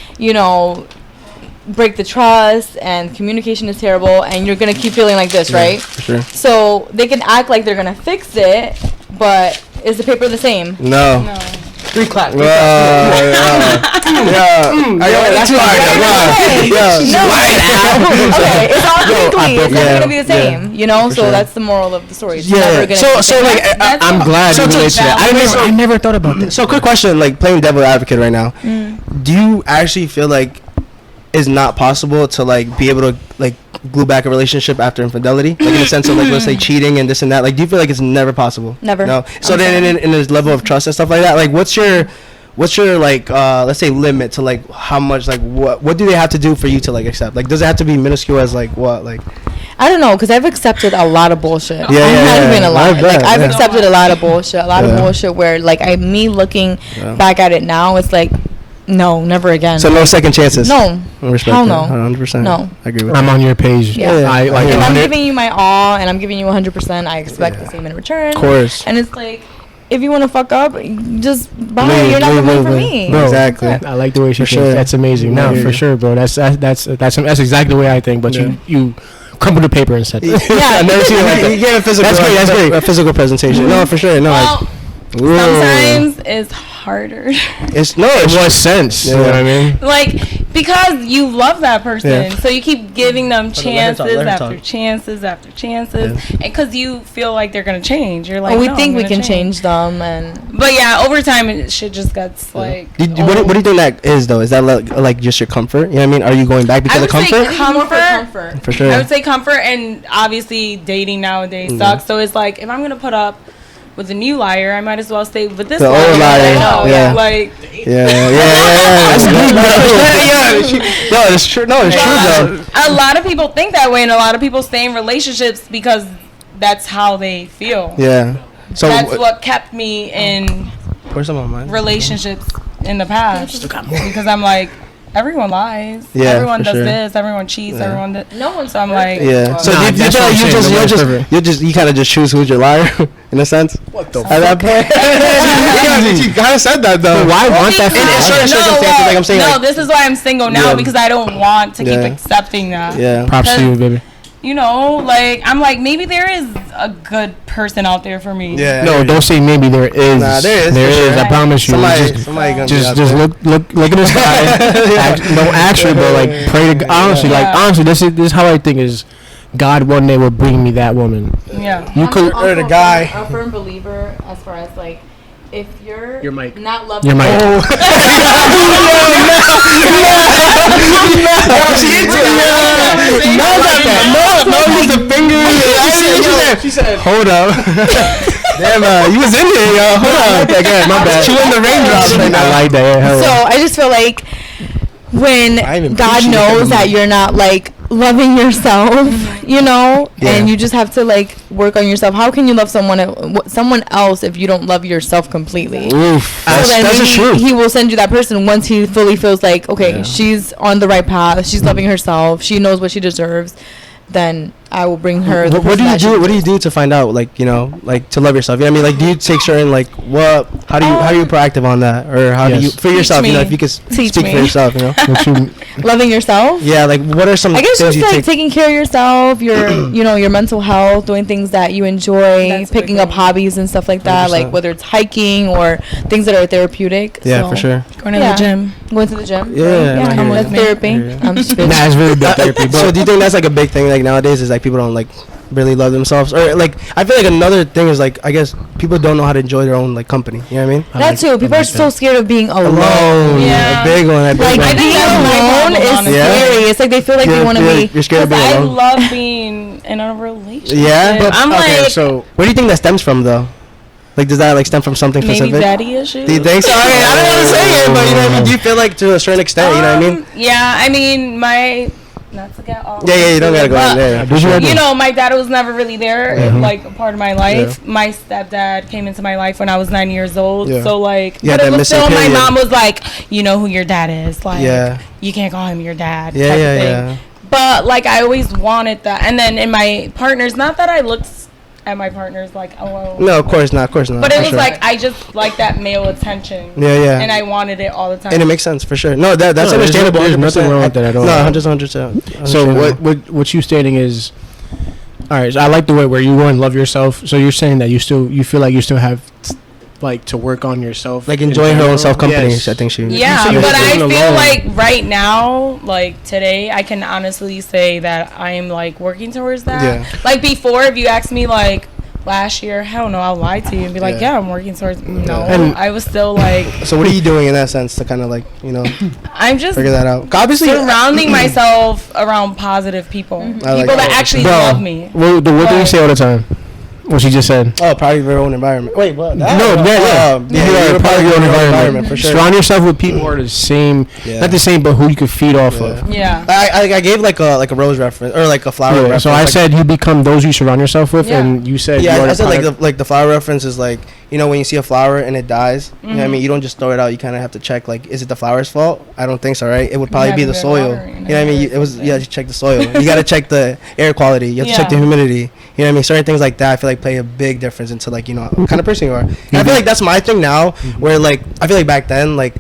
break the trust and communication is terrible and you're gonna keep feeling like this, right? For sure. So they can act like they're gonna fix it, but is the paper the same? No. Three claps. Yeah. That's fire. Okay, it's all technically it's never gonna be the same, you know. So that's the moral of the story. It's never gonna be the same. like I'm glad you related to that. I never thought about this. So quick question, like playing devil advocate right now. Do you actually feel like it's not possible to like be able to like glue back a relationship after infidelity, like in the sense of like let's say cheating and this and that? Like, do you feel like it's never possible? Never. No. So then in this level of trust and stuff like that, like what's your like let's say limit to like how much, like what do they have to do for you to like accept? Like, does it have to be minuscule as like what, like? I don't know, because I've accepted a lot of bullshit. Yeah, I'm not even a lot. Like, I've yeah. accepted a lot of bullshit. A lot of bullshit where, like, me looking back at it now, it's like, no, never again. So no second chances. No. Respect Hell that. no. 100%. No. I agree with I'm that. on your page. Yeah. I like If I'm 100. giving you my all and I'm giving you 100%, I expect the same in return. Of course. And it's like, if you want to fuck up, just bye. You're not the one for me. Bro. Exactly. I like the way she thinks. sure. That's amazing. No, for sure, bro. That's exactly the way I think. But you crumpled the paper and said that. Yeah. I've never seen it like that. You gave a physical. That's great. That's great. A physical presentation. No, for sure. No. Well, sometimes it's harder. It's no. It was sense. You know what I mean? Like, because you love that person, so you keep giving them chances let her talk. after chances after chances, and because you feel like they're gonna change, you're like, Oh, we no, think I'm we gonna can change them, and But yeah, over time, shit just gets like. What do you think that is though? Is that like just your comfort? You know what I mean? Are you going back because I of would say comfort? comfort. For sure. I would say comfort, and obviously dating nowadays sucks. So it's like, if I'm gonna put up with a new liar, I might as well stay with this The liar. old liar. Yeah. Like, Yeah. That's deep, bro. No, it's true. No, it's true though. a lot of people think that way, and a lot of people stay in relationships because that's how they feel. Yeah. So That's what kept me in pour some on mine. relationships in the past, because I'm like, everyone lies. Yeah, everyone for does sure. this. Everyone cheats. Everyone does. no one's So I'm like, Yeah. So Nah, do you that's feel what like I'm saying. you kind of just choose who's your liar in a sense? What the At that point. You kind of said that though. Why want that? In certain circumstances, like I'm saying, no, like- this is why I'm single now, Yeah. because I don't want to keep Yeah. accepting that. Yeah. Props to you, baby. You know, like, I'm like, maybe there is a good person out there for me. Yeah. No, don't say maybe. There is. Nah, there is, There for is. sure. I promise you. Somebody gonna Just be out there. look in the sky. Don't actually, but like pray to God. Honestly, like Yeah. honestly, this is how I think is. God one day will bring me that woman. Yeah. You could. Or the guy. a firm believer as far as like, if you're Your mic. not loving Your mic. Use the finger. She said, hold up. Damn, you was in there, yo. Hold up. Okay, good. My bad. Chewing the raindrops right now. I like that. Yeah, So I just feel like when I even God appreciate knows that. that you're not like loving yourself, you know, Yeah. and you just have to like work on yourself. How can you love someone else if you don't love yourself completely? Oof. So That's then the maybe truth. he will send you that person once he fully feels like, okay, she's on the right path, she's loving herself, she knows what she deserves. Then I will bring her. The What do person you that she do? What do you deserves. do to find out, like, you know, like to love yourself? You know what I mean? Like, do you take certain, like, what? How do you proactive on that, or how do you Yes. for yourself? You know, me. if you could Teach speak me. for yourself, you know. What you, Loving yourself? Yeah, like, what are some I guess things just you like take? taking care of yourself, your you know, your mental health, doing things that you enjoy, That's a big picking up one. hobbies and stuff like that, 100%. like whether it's hiking or things that are therapeutic. Yeah, So, for sure. Going to Yeah. the gym. Going to the gym. Yeah, right? I hear you. that's I therapy. hear you. I'm just kidding. nah, it's really good therapy. So do you think that's like a big thing like nowadays? Is like people don't like really love themselves, or like I feel like another thing is like I guess people don't know how to enjoy their own like company. You know what I mean? That too. People are so scared of being alone. Alone. Yeah. A big one. A big Like one. I think being that's my alone problem, is honestly. Yeah. scary. It's like they feel like they want to be. You're scared of being I alone. love being in a relationship. Yeah, but I'm okay. like, So where do you think that stems from, though? Like, does that like stem from something maybe specific? daddy issues. Do you think so? I mean, I don't want to say it, but you know what I mean. Do you feel like to a certain extent? You know what I mean? Yeah, I mean, not to get all. Yeah, you don't gotta go in but, there. Did you ever- You know, my dad was never really there, like a part of my life. My stepdad came into my life when I was 9 years old. Yeah. So like, Yeah, but that it was missing still, my period. mom was like, you know who your dad is. Like, Yeah. you can't call him your dad. Yeah, type yeah, of thing. yeah. But like, I always wanted that. And then in my partners, not that I looked at my partners like, oh. No, of course not. Of course not. But it for was sure. like, I just like that male attention. Yeah, yeah. And I wanted it all the time. And it makes sense for sure. No, that's No, there's understandable. no- there's nothing 100%. wrong with that at all. No, 100%. So what you stating is, all right. So I like the way where you go and love yourself. So you're saying that you feel like you still have like to work on yourself, like enjoying her own self company. Yes. I think she. Yeah, So you're but I living feel alone. like right now, like today, I can honestly say that I'm like working towards that. Yeah. Like before, if you asked me like last year, hell no, I'll lie to you and be like, Yeah. yeah, I'm working towards. No, And- I was still like, So what are you doing in that sense to kind of like, you know, I'm just figure that out? Obviously, surrounding myself around positive people, I like people that that. actually Bro, love me. Well, the word do you But- say all the time? What she just said. Oh, probably your own environment. Wait, what? No, yeah. you're part of your own environment for sure. Surround yourself with people who are the same, Yeah. not the same, but who you could feed off Yeah. of. Yeah. I gave like a rose reference or like a flower Yeah, reference. so I like, said you become those you surround yourself with, Yeah. and you said yeah, you are I said product- like the flower reference is like, you know, when you see a flower and it dies, you know what I mean, you don't just throw it out. You kind of have to check like, is it the flower's fault? I don't think so, right? It would probably have be to the be soil. watering You and know what I mean? It was everything. you check the soil. You got to check the air quality. You have to check the Yeah. humidity. You know what I mean? Certain things like that I feel like play a big difference into like, you know, what kind of person you are. And I feel like that's my thing now, where like I feel like back then, like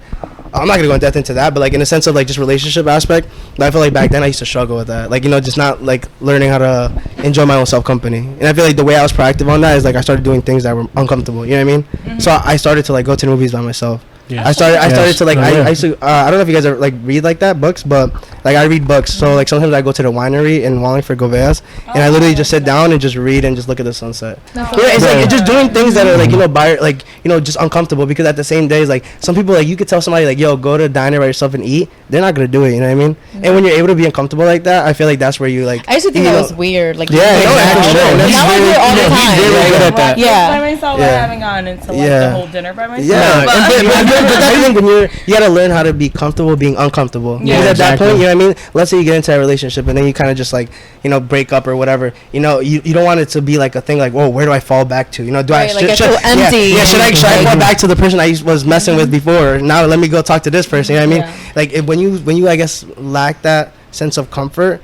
I'm not gonna go in depth into that, but like in a sense of like just relationship aspect, I feel like back then I used to struggle with that. Like, you know, just not like learning how to enjoy my own self company. And I feel like the way I was proactive on that is like I started doing things that were uncomfortable. You know what I mean? So I started to like go to the movies by myself. Yeah. I started Yes. to like Oh, I yeah. used to I don't know if you guys ever like read like that books, but like I read books. So like sometimes I go to the winery in Wallingford, Goveas, and I literally just sit down and just read and just look at the sunset. Yeah, it's like it's just doing things that are like, you know, like, you know, just uncomfortable, because at the same day, it's like some people, like you could tell somebody like, yo, go to a diner by yourself and eat, they're not gonna do it, you know what I mean? And when you're able to be uncomfortable like that, I feel like that's where you like I used to think you that know- was weird. Like, Yeah, no, Exactly. for sure. He's Now I very- do it all the yeah, time. He's very good at that. Breakfast Yeah. by myself. Yeah. I haven't gone into like Yeah. the whole dinner by myself. Yeah, Nah, but but that's the thing, when you gotta learn how to be comfortable being uncomfortable. Yeah. Because at that Exactly. point, you know what I mean? Let's say you get into a relationship and then you kind of just like, you know, break up or whatever. You know, you don't want it to be like a thing like, whoa, where do I fall back to? You know, do Right, I like I feel empty. Yeah, should I Mhm. fall back to the person I was messing with before? Now let me go talk to this person. You know what I mean? Yeah. Like when you I guess lack that sense of comfort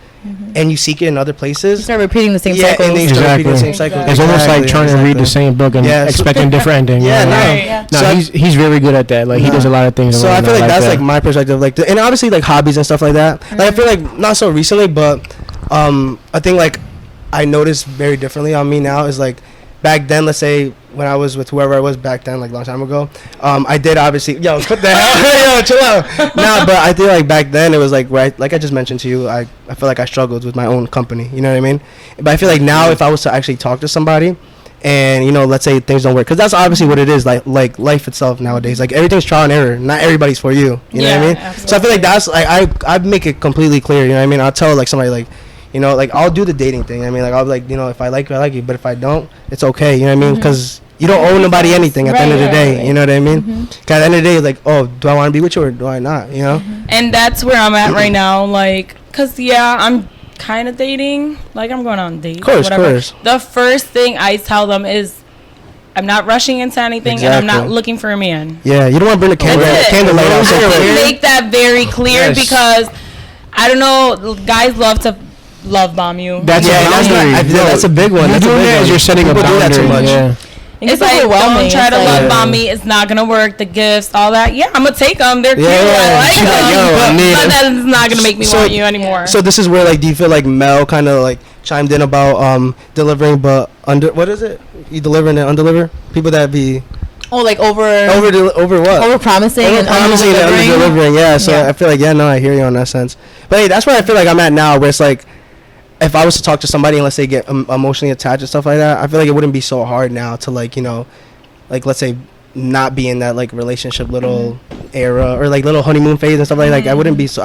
and you seek it in other You places. start repeating the same Yeah, cycles. and then you start repeating the same Exactly. cycles. It's almost like Exactly, trying to read the exactly. same book and Yeah, so- expecting different ending. Yeah, no. Right. Yeah. No, So I- he's very good at that. Like he Nah. does a lot of things. So I around feel that like that's that. like my perspective, like, and obviously like hobbies and stuff like that. Like I feel like not so recently, but I think like I noticed very differently on me now is like back then. Let's say when I was with whoever I was back then, like a long time ago, I did obviously. Yo, what the hell? Yo, chill out. Nah, but I feel like back then it was like right, like I just mentioned to you, I feel like I struggled with my own company. You know what I mean? But I feel like now if I was to actually talk to somebody. And you know, let's say things don't work, because that's obviously what it is. Like life itself nowadays, like everything's trial and error. Not everybody's for you. You know what I mean? Absolutely. So I feel like that's like I make it completely clear. You know what I mean? I'll tell like somebody like, you know, like I'll do the dating thing. I mean, like I'll be like, you know, if I like you, I like you, but if I don't, it's okay. You know what I mean? Because you don't owe nobody anything at the end of the Right, day. right. You know what I mean? 'Cause at the end of the day, like, oh, do I want to be with you or do I not? You know? And that's where I'm at right now. Like, cause yeah, I'm kind of dating. Like, I'm going on dates. Course, whatever. course. The first thing I tell them is, I'm not rushing into anything, and I'm not Exactly. looking for a man. Yeah, you don't want to bring the That's it. candlelight I out so have to quick. make that very clear Yes. because I don't know, guys love to love bomb you. That's Yeah, a that's not- boundary. that's a big one. You're That's a doing big that one. as you're setting a People do that boundary. too much. Yeah. It's It's like, overwhelming. don't try to It's love like- bomb me. It's not gonna work. The gifts, all that. Yeah, I'm gonna take them. They're cute. Yeah, I like she's like, them. yo, I need but 'em. that's not gonna make me So- want you anymore. So this is where like, do you feel like Mel kind of like chimed in about delivering but under, what is it? You deliver and then undeliver? People that be Oh, like over over what? promising and Promising and under-delivering. under-delivering, yeah. So Yeah. I feel like, yeah, no, I hear you on that sense. But hey, that's where I feel like I'm at now, where it's like, if I was to talk to somebody and let's say get emotionally attached and stuff like that, I feel like it wouldn't be so hard now to like, you know, like let's say not be in that like relationship little era or like little honeymoon phase and stuff like that. Like I wouldn't be so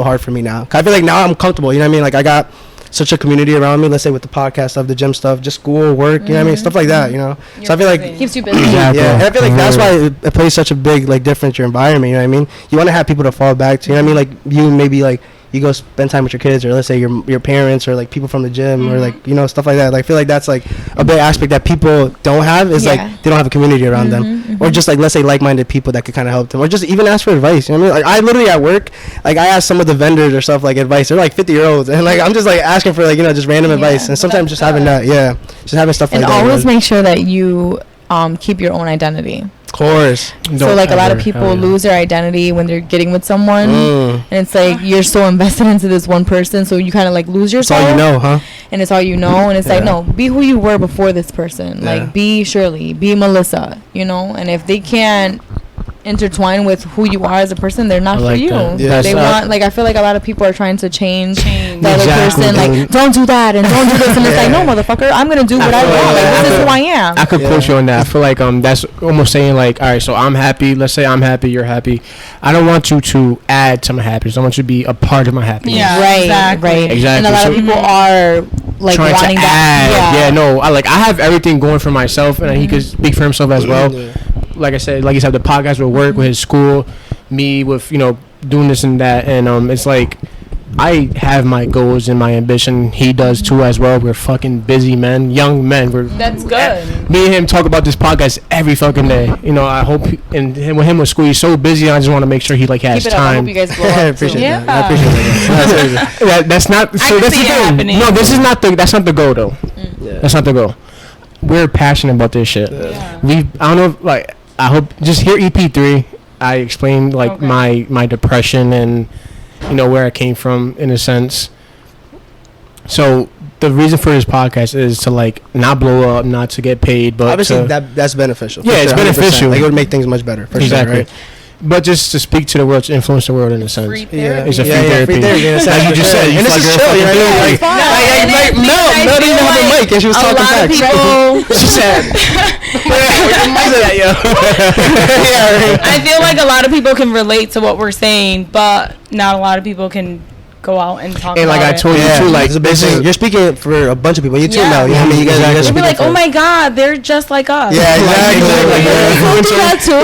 hard for me now. 'Cause I feel like now I'm comfortable, you know what I mean? Like I got such a community around me, let's say with the podcast stuff, the gym stuff, just school, work, you know what I mean? Stuff like that, you know? So I feel like Keeps you busy. Exactly. yeah, and I feel like that's Right. why it plays such a big like difference your environment. You know what I mean? You want to have people to fall back to. You know what I mean? Like you maybe like you go spend time with your kids, or let's say your parents, or like people from the gym, or like you know stuff like that. Like I feel like that's like a big aspect that people don't have is Yeah. like they don't have a community around them, or just like let's say like-minded people that could kind of help them, or just even ask for advice. You know what I mean? Like I literally at work, like I ask some of the vendors or stuff like advice. They're like 50-year-olds, and like I'm just like asking for like you know just random advice, and sometimes just having that, yeah, just having stuff And like that. always you know? make sure that you keep your own identity. Of course. So like a lot of ever- people hell yeah. lose their identity when they're getting with someone, Mm. and it's like you're so invested into this one person, so you kind of like lose That's yourself. all you know, huh? and it's all you know, and it's like, no, be who you were before this person. Like, be Shirley, be Melissa, you know. And if they can't intertwine with who you are as a person, they're not for you. They want, like, I feel like a lot of people are trying to change the other person, like, don't do that and don't do this, and it's like, no, motherfucker, I'm gonna do what I want. Like, this is who I am. I could quote you on that. I feel like that's almost saying, like, all right, so I'm happy, let's say I'm happy, you're happy, I don't want you to add to my happiness, I want you to be a part of my happiness. Right. Exactly. And a lot of people are like trying wanting to that. add. No, I have everything going for myself, and he could speak for himself as well. Like I said, like you said, the podcast with work, with his school, me with, doing this and that, and it's like I have my goals and my ambition. He does too as well. We're fucking busy men, young men. That's good. Me and him talk about this podcast every fucking day. I hope with him with school, he's so busy. I just want to make sure he like has Keep it time. Up. I hope you guys blow up. I appreciate that. I appreciate that. That's not. So that's the thing. No, this is not the. That's not the goal though. That's not the goal. We're passionate about this shit. I don't know. Like, I hope just hear EP3. I explained like my depression and where I came from in a sense. So the reason for this podcast is to like not blow up, not to get paid, but obviously that's beneficial. Yeah, it's beneficial. Like, it would make things much better. For exactly. Sure, right? But just to speak to the world, to influence the world in a sense. Free therapy. It's a free therapy. Like you just said, and this is chill. Like Mel didn't have a mic and she was talking back. She said. I feel like a lot of people can relate to what we're saying, but not a lot of people can go out and talk and about like I told you too, like this is you're speaking for a bunch of people. You too now. You know what I mean? You guys you'll be like, oh my god, they're just like us. Yeah, exactly. Like, you're do that too.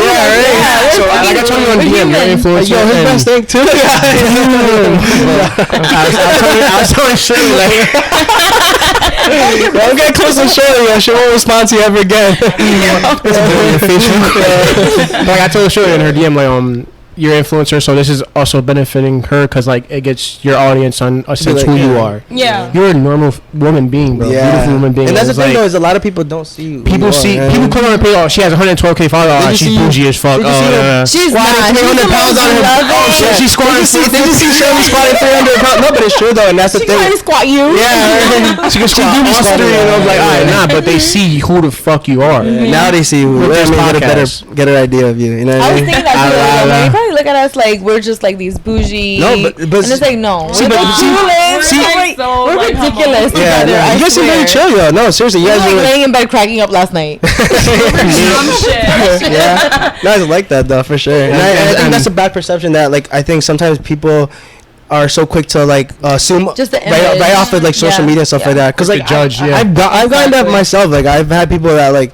So like I told you on DM, you're influencer. Yo, his best thing too. I was telling Shirley like, don't get close to Shirley. She won't respond to you ever again. Like I told Shirley in her DM, like you're influencer, so this is also benefiting her because like it gets your audience on a sense who you are. Yeah, you're a normal woman being, bro. Beautiful woman being. And that's the thing though, is a lot of people don't see you. People come on and pay. Oh, she has 112K followers. She's bougie as fuck. She's not. 300 pounds on her. Oh shit, she's squatting. Did you see Shirley squatting 300 pounds? No, but it's true though, and that's the thing. She can squat you. Yeah, she can squat us three, and I'm like, alright, nah, but they see who the fuck you are. Now they see you. Get an idea of you. You know what I mean? I was thinking that they probably look at us like we're just like these bougie. No, but and it's like no. See, we're like ridiculous together. Yeah, you guys seem very chill, yo. No, seriously, you guys were like laying in bed cracking up last night. Yeah, no, I like that though for sure. And I think that's a bad perception that like I think sometimes people are so quick to like assume just the right off of like social media and stuff like that. Because like judge, I've gotten that myself. Like I've had people that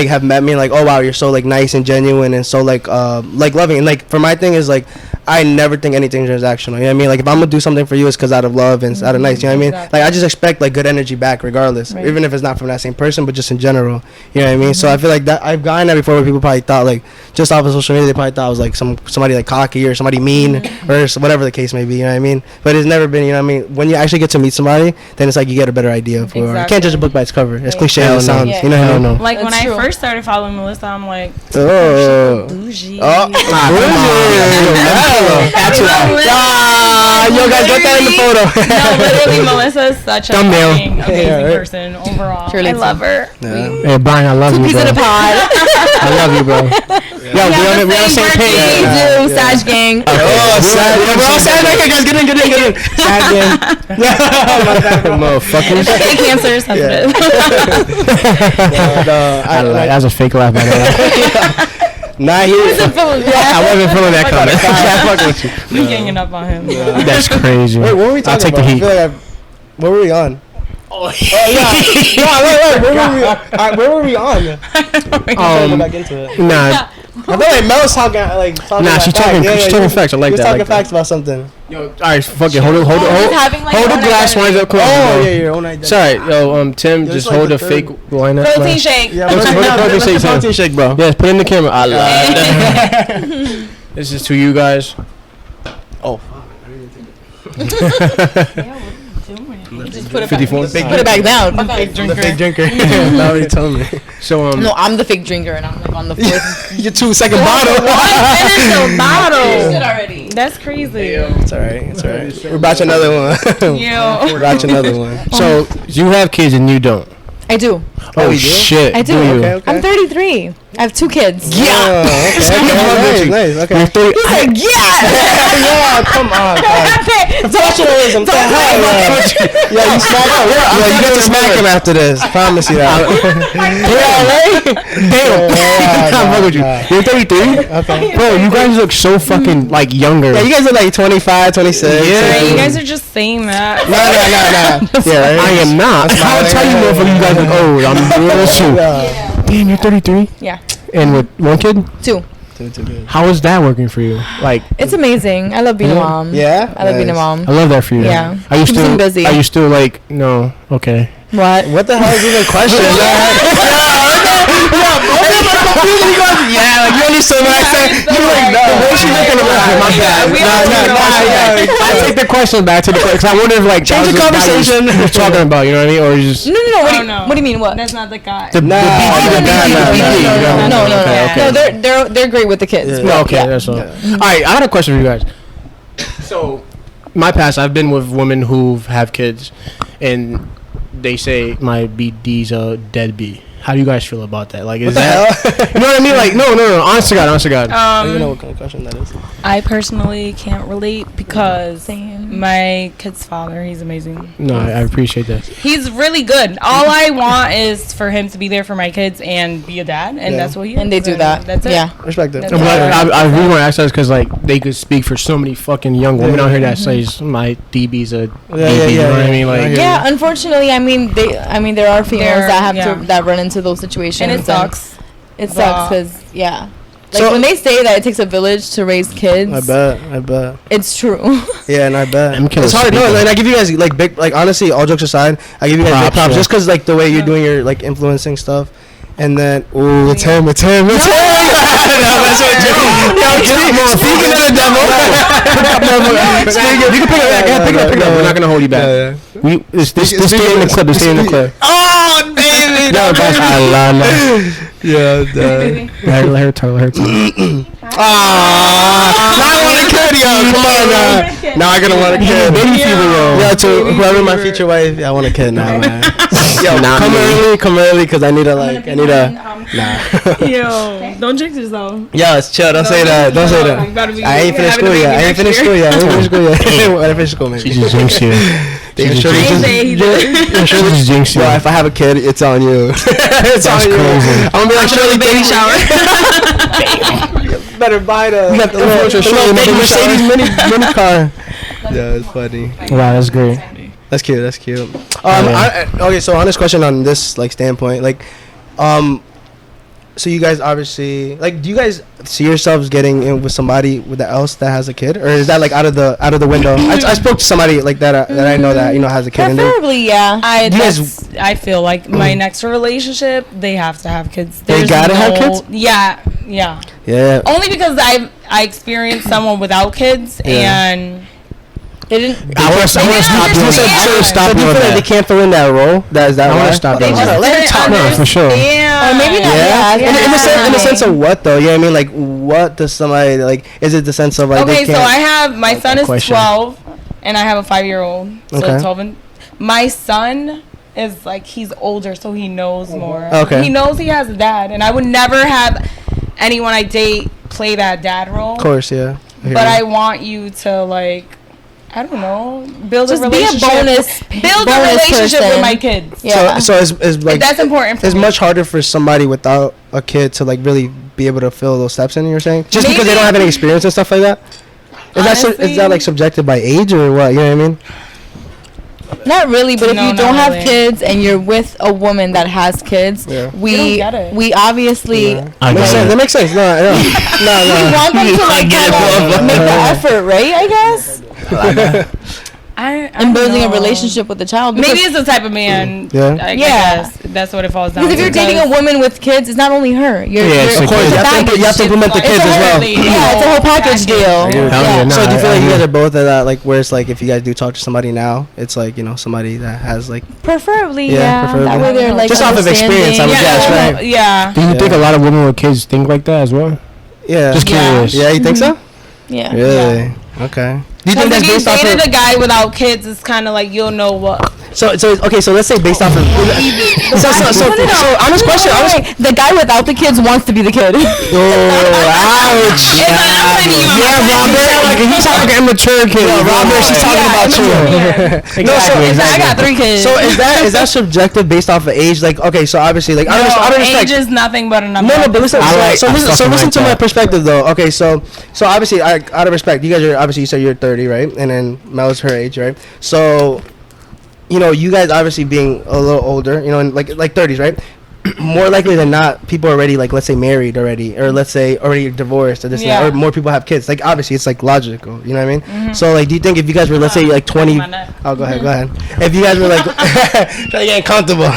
have met me and like, oh wow, you're so like nice and genuine and so like loving. And like for my thing is like I never think anything transactional. You know what I mean? Like if I'm gonna do something for you, it's because out of love and it's out of nice. You know what I mean? Like I just expect like good energy back regardless, even if it's not from that same person, but just in general. You know what I mean? So I feel like that I've gotten that before where people probably thought like just off of social media, they probably thought I was like somebody like cocky or somebody mean or whatever the case may be. You know what I mean? But it's never been. You know what I mean? When you actually get to meet somebody, then it's like you get a better idea of who you can't judge a book by its cover. As cliche as it sounds. You know what I mean? Like when I first started following Melissa, I'm like, bougie. Yo guys, get that in the photo. No, literally, Melissa is such a fucking amazing person overall. Shirley, I love her. Hey Brian, I love you, bro. Piece of the pod. I love you, bro. Yo, we're on the same page. Sag gang. Sag. We're all Sag gang, guys. Get in. Sag gang. Motherfuckers. Cancer sensitive. That's a fake laugh, by the way. Not here. I wasn't feeling that comment. I'm ganging up on him. That's crazy. Wait, what were we talking about? I feel like what were we on? Yeah. Where were we on? Go back into it. Nah. I feel like Mel's talking Nah, she's talking facts. I like that. Talking facts about something. Yo, alright, fuck it. Hold the glass wine up. Oh yeah, your own identity. Sorry, yo, Tim, just hold the fake wine up. Protein shake. Yeah, protein shake, bro. Yes, put it in the camera. I love it. This is to you guys. Oh. Just put it 54. back. Put it back down. The fake drinker. The fake drinker. Now you telling me. So No, I'm the fake drinker, and I'm like on the fourth. Your 2 second bottle. Finish the bottle. Finished it already. That's crazy. It's alright. It's alright. We're about to another one. We're about to another one. So you have kids and you don't. I do. Oh shit! I do. you? Okay. I'm 33. I have 2 kids. Yeah. Nice. Okay. You're 30. He's like, yeah. Yeah. Come on. Professionalism. Yeah, you smack him. Yeah, you get to smack him after this. Promise you that. Damn. I'm fucking with you. You're 33. Okay. Bro, you guys look so fucking like younger. Yeah, you guys are like 25, 26. Yeah. You guys are just saying that. No. Yeah, right? I am not. I'll tell you motherfucker, you guys look old. I'm real too. Damn, you're 33. Yeah. And with 1 kid? 2. How is that working for you? Like, It's amazing. I love being a mom. Yeah? I love being a mom. I love that for you. Yeah. Are you Keeps still them busy. Are you still like no? Okay. What? What the hell is even a question? Yeah, like you understand what I said. You like no. What she looking at? My bad. I take the question back to the because I wonder if like Change the conversation. We're talking about, you know what I mean, or just No. What do you mean? What? That's not the guy. the No, They're great with the kids. Yeah. No, okay, Yeah. that's all. All right, I got a question for you guys. So, my past, I've been with women who have kids, and they say my BD's a deadbeat. How do you guys feel about that? Like, is that you know what I mean? Like, no. Honest to God. I don't even know what kind of question that is. I personally can't relate because Same. my kid's father, he's amazing. No, I appreciate that. He's really good. All I want is for him to be there for my kids and be a dad, and Yeah. that's what he is. And they do that. That's it. Yeah. Respect it. That's But all. I really want to ask that because like they could speak for so many fucking young women out here that says my DB's a DB. You know what I mean? Like, Yeah, unfortunately, I mean, there are females that have that run into those situations, And it sucks. It sucks because like So- when they say that it takes a village to raise kids, I bet. it's true. Yeah, and I bet. Them killers It's hard. No, speak and I give you guys like big, like honestly, all jokes aside, I give you guys big Props, props yeah. just because like the way you're doing your like influencing stuff. And then, ooh, it's him. No, that's what speaking of the devil. You can pick it up. We're not gonna hold you back. This stay in the clip. This stay in the clip. Oh, baby. No, that's Yeah, Let her tell. now I want a kid, yo. Come on, now I gotta want a kid. Baby fever, yo. Yo, to whoever my future wife, I want a kid now, man. Yo, come early, cause I need a. Nah. Yo, don't jinx yourself. Yo, it's chill. Don't say that. I ain't finished school yet. I ain't finished school yet. I ain't finished school, man. She just jinxed you. Shirley just jinxed you. Yo, if I have a kid, it's on you. It's on you. crazy. I'm gonna be like Shirley, baby shower. better buy the little Mercedes mini car. Yeah, it's funny. Wow, that's great. That's cute. Okay, so honest question on this like standpoint, like, so you guys obviously like, do you guys see yourselves getting in with somebody else that has a kid, or is that like out of the window? I spoke to somebody like that that I know that has a kid. Preferably, yeah. I feel like my next relationship, they have to have kids. They gotta have kids? Yeah. Only because I experienced someone without kids and They didn't. I want to stop you. So do you feel like they can't fill in that role? I want to stop They that. just didn't No, for sure. Yeah. Or maybe not. Yeah. In the sense of what though? Yeah, I mean, like, what does somebody like? Is it the sense of like? Okay, they so can't, I have my son is question. 12, and I have a 5-year-old. So Okay. 12 and my son is like, he's older, so he knows more. Okay. He knows he has a dad, and I would never have anyone I date play that dad role. Of course, yeah. But I want you to like, I don't know, build Just a be a relationship. Build a bonus relationship person. with my kids. Yeah. So is like That's important for it's me. much harder for somebody without a kid to like really be able to fill those steps in. You're saying just because they Maybe. don't have any experience and stuff like that. Is that like subjected by age or what? You know what I mean? Not really, but No, if you not don't have really. kids and you're with a woman that has kids, Yeah. You don't get it. we obviously I Makes get sense. it. That makes sense. No. we want them to like kind of make the effort, right? I guess. I And building a know. relationship with the child. Maybe because- it's the type of man. Yeah. I Yeah. guess that's what it falls down Because if to. you're dating a woman with kids, it's not only her. You're, Yeah, you're it's Of course, it's you a have package. to implement the It's kids a as well. whole thing. Yeah, it's a whole package deal. Hell yeah, no, So do you feel I like you agree. guys are both at that, like, where it's like if you guys do talk to somebody now, it's like, you know, somebody that has like Preferably, Yeah, yeah. preferably. That way they're like Just off of experience, I would understanding. guess, right? Yeah. Do you think Yeah. a lot of women with kids think like that as well? yeah. Just Yeah. curious. Yeah, you think so? Yeah. Really? Okay. Do you think Because that's if you based off dated of? a guy without kids, it's kind of like you'll know what. So okay. So let's say based off of. So honest question. The guy without the kids wants to be the kid. Oh, ouch. Yeah, Robert. He sounds like an immature kid. Yeah, Robert, she's talking about you. No, so I got 3 kids. So is that subjective based off of age? Like, okay, so obviously, like, out of respect. Age is nothing but a number. No, but listen. So listen to my that. perspective though. Okay, so obviously, out of respect, you guys are obviously, you said you're 30, right? And then Mel's her age, right? So, you know, you guys obviously being a little older, you know, and like 30s, right? More likely than not, people are already, like, let's say married already, or let's say already divorced, or this and that, or more people have kids. Like, obviously, it's like logical, you know what I mean? Mm-hmm. So, like, do you think if you guys were, let's say, like 20, oh, go ahead. If you guys were like, trying to get comfortable.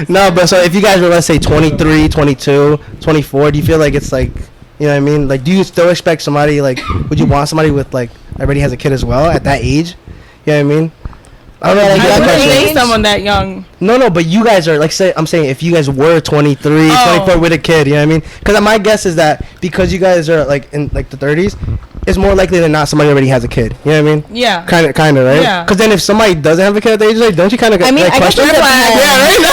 No, but so if you guys were, let's say, 23, 22, 24, do you feel like it's like, you know what I mean? Like, do you still expect somebody, like, would you want somebody with, like, already has a kid as well at that age? You know what I mean? I don't know. Like, I wouldn't date someone that young. No, but you guys are, like, I'm saying if you guys were 23, 24 with a kid, you know what I mean? Because my guess is that because you guys are, like, in, like, the 30s, it's more likely than not somebody already has a kid. You know what I mean? Yeah. Kind of, right? Yeah. Because then if somebody doesn't have a kid at the age, like, don't you kind of I question it? Yeah, right? No,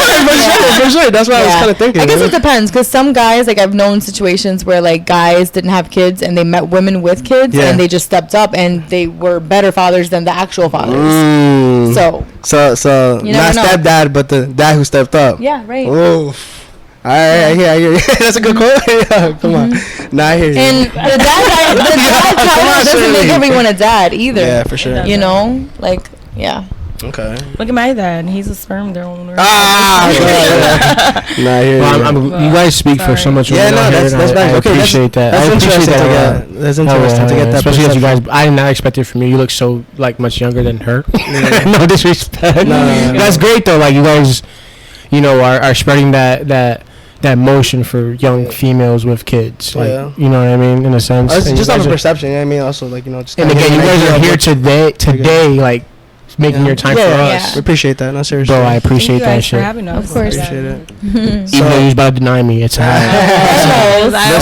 for sure. That's what I was kind of thinking. I guess it depends, because some guys, like, I've known situations where, like, guys didn't have kids and they met women with kids and they just stepped up and they were better fathers than the actual fathers. So not stepdad, but the dad who stepped up. Yeah, right. Oh. I hear you. That's a good quote. Yeah, come on. Nah, I hear you. And the dad title doesn't make everyone a dad either. Yeah, for sure. You know? Like, yeah. Okay. Look at my dad. He's a sperm donor. Nah, I hear you. Well, you guys speak for so much. Yeah, no, that's right. I appreciate that. That's interesting to get. That's interesting to get that. Especially as you guys, I did not expect it from you. You look so, like, much younger than her. No disrespect. No. That's great though. Like, you guys, you know, are spreading that motion for young females with kids. Like, you know what I mean, in a sense. It's just on the perception. You know what I mean? Also, like, you know, just. And again, you guys are here today, like, making your time for us. We appreciate that. No, seriously. Bro, I appreciate that shit. Of course. Appreciate it. Even though you was about to deny me, it's alright. But I'm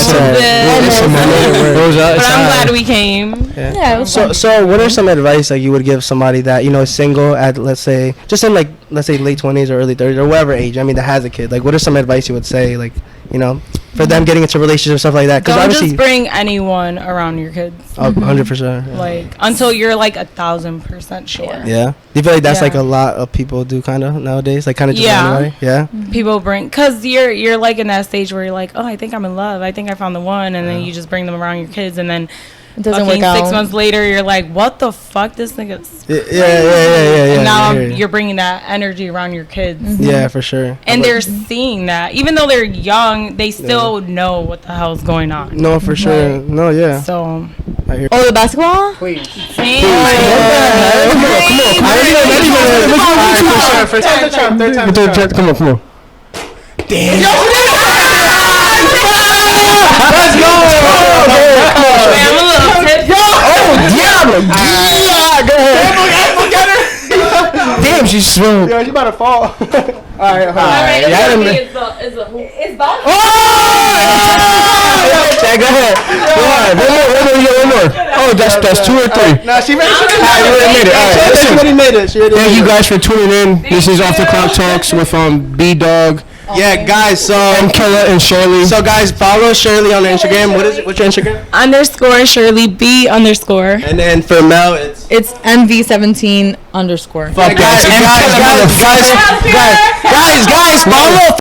glad we came. Yeah. So what are some advice like you would give somebody that, you know, is single at, let's say, just in, like, let's say late 20s or early 30s or whatever age, I mean, that has a kid? Like, what are some advice you would say, like, you know, for them getting into relationships, stuff like that? Don't obviously just bring anyone around your kids. 100%. Like, until you're like 1,000% sure. Yeah. Do you feel like that's like a lot of people do kind of nowadays? Like, kind of just anyway? Yeah. People bring, because you're like in that stage where you're like, oh, I think I'm in love. I think I found the one. And then you just bring them around your kids. And then it doesn't work out. 6 months later, you're like, what the fuck? This nigga's yeah. And now you're bringing that energy around your kids. Mm-hmm. Yeah, for sure. And they're seeing that. Even though they're young, they still know what the hell's going on. No, for sure. No, yeah. So. Oh, the basketball? Please. Come on. Damn. Let's go. Go ahead. Damn, she's slow. Yo, she about to fall. All right. It's basketball. Go ahead. One more. Oh, that's 2 or 3. Nah, she already made it. Thank you guys for tuning in. This is Off the Clock Talks with B-Dog. Yeah, guys, so and Killa and Shirley. So guys, follow Shirley on her Instagram. What is it? What's your Instagram? _Shirley B_. And then for Mel, it's MV17_. Fuck guys, follow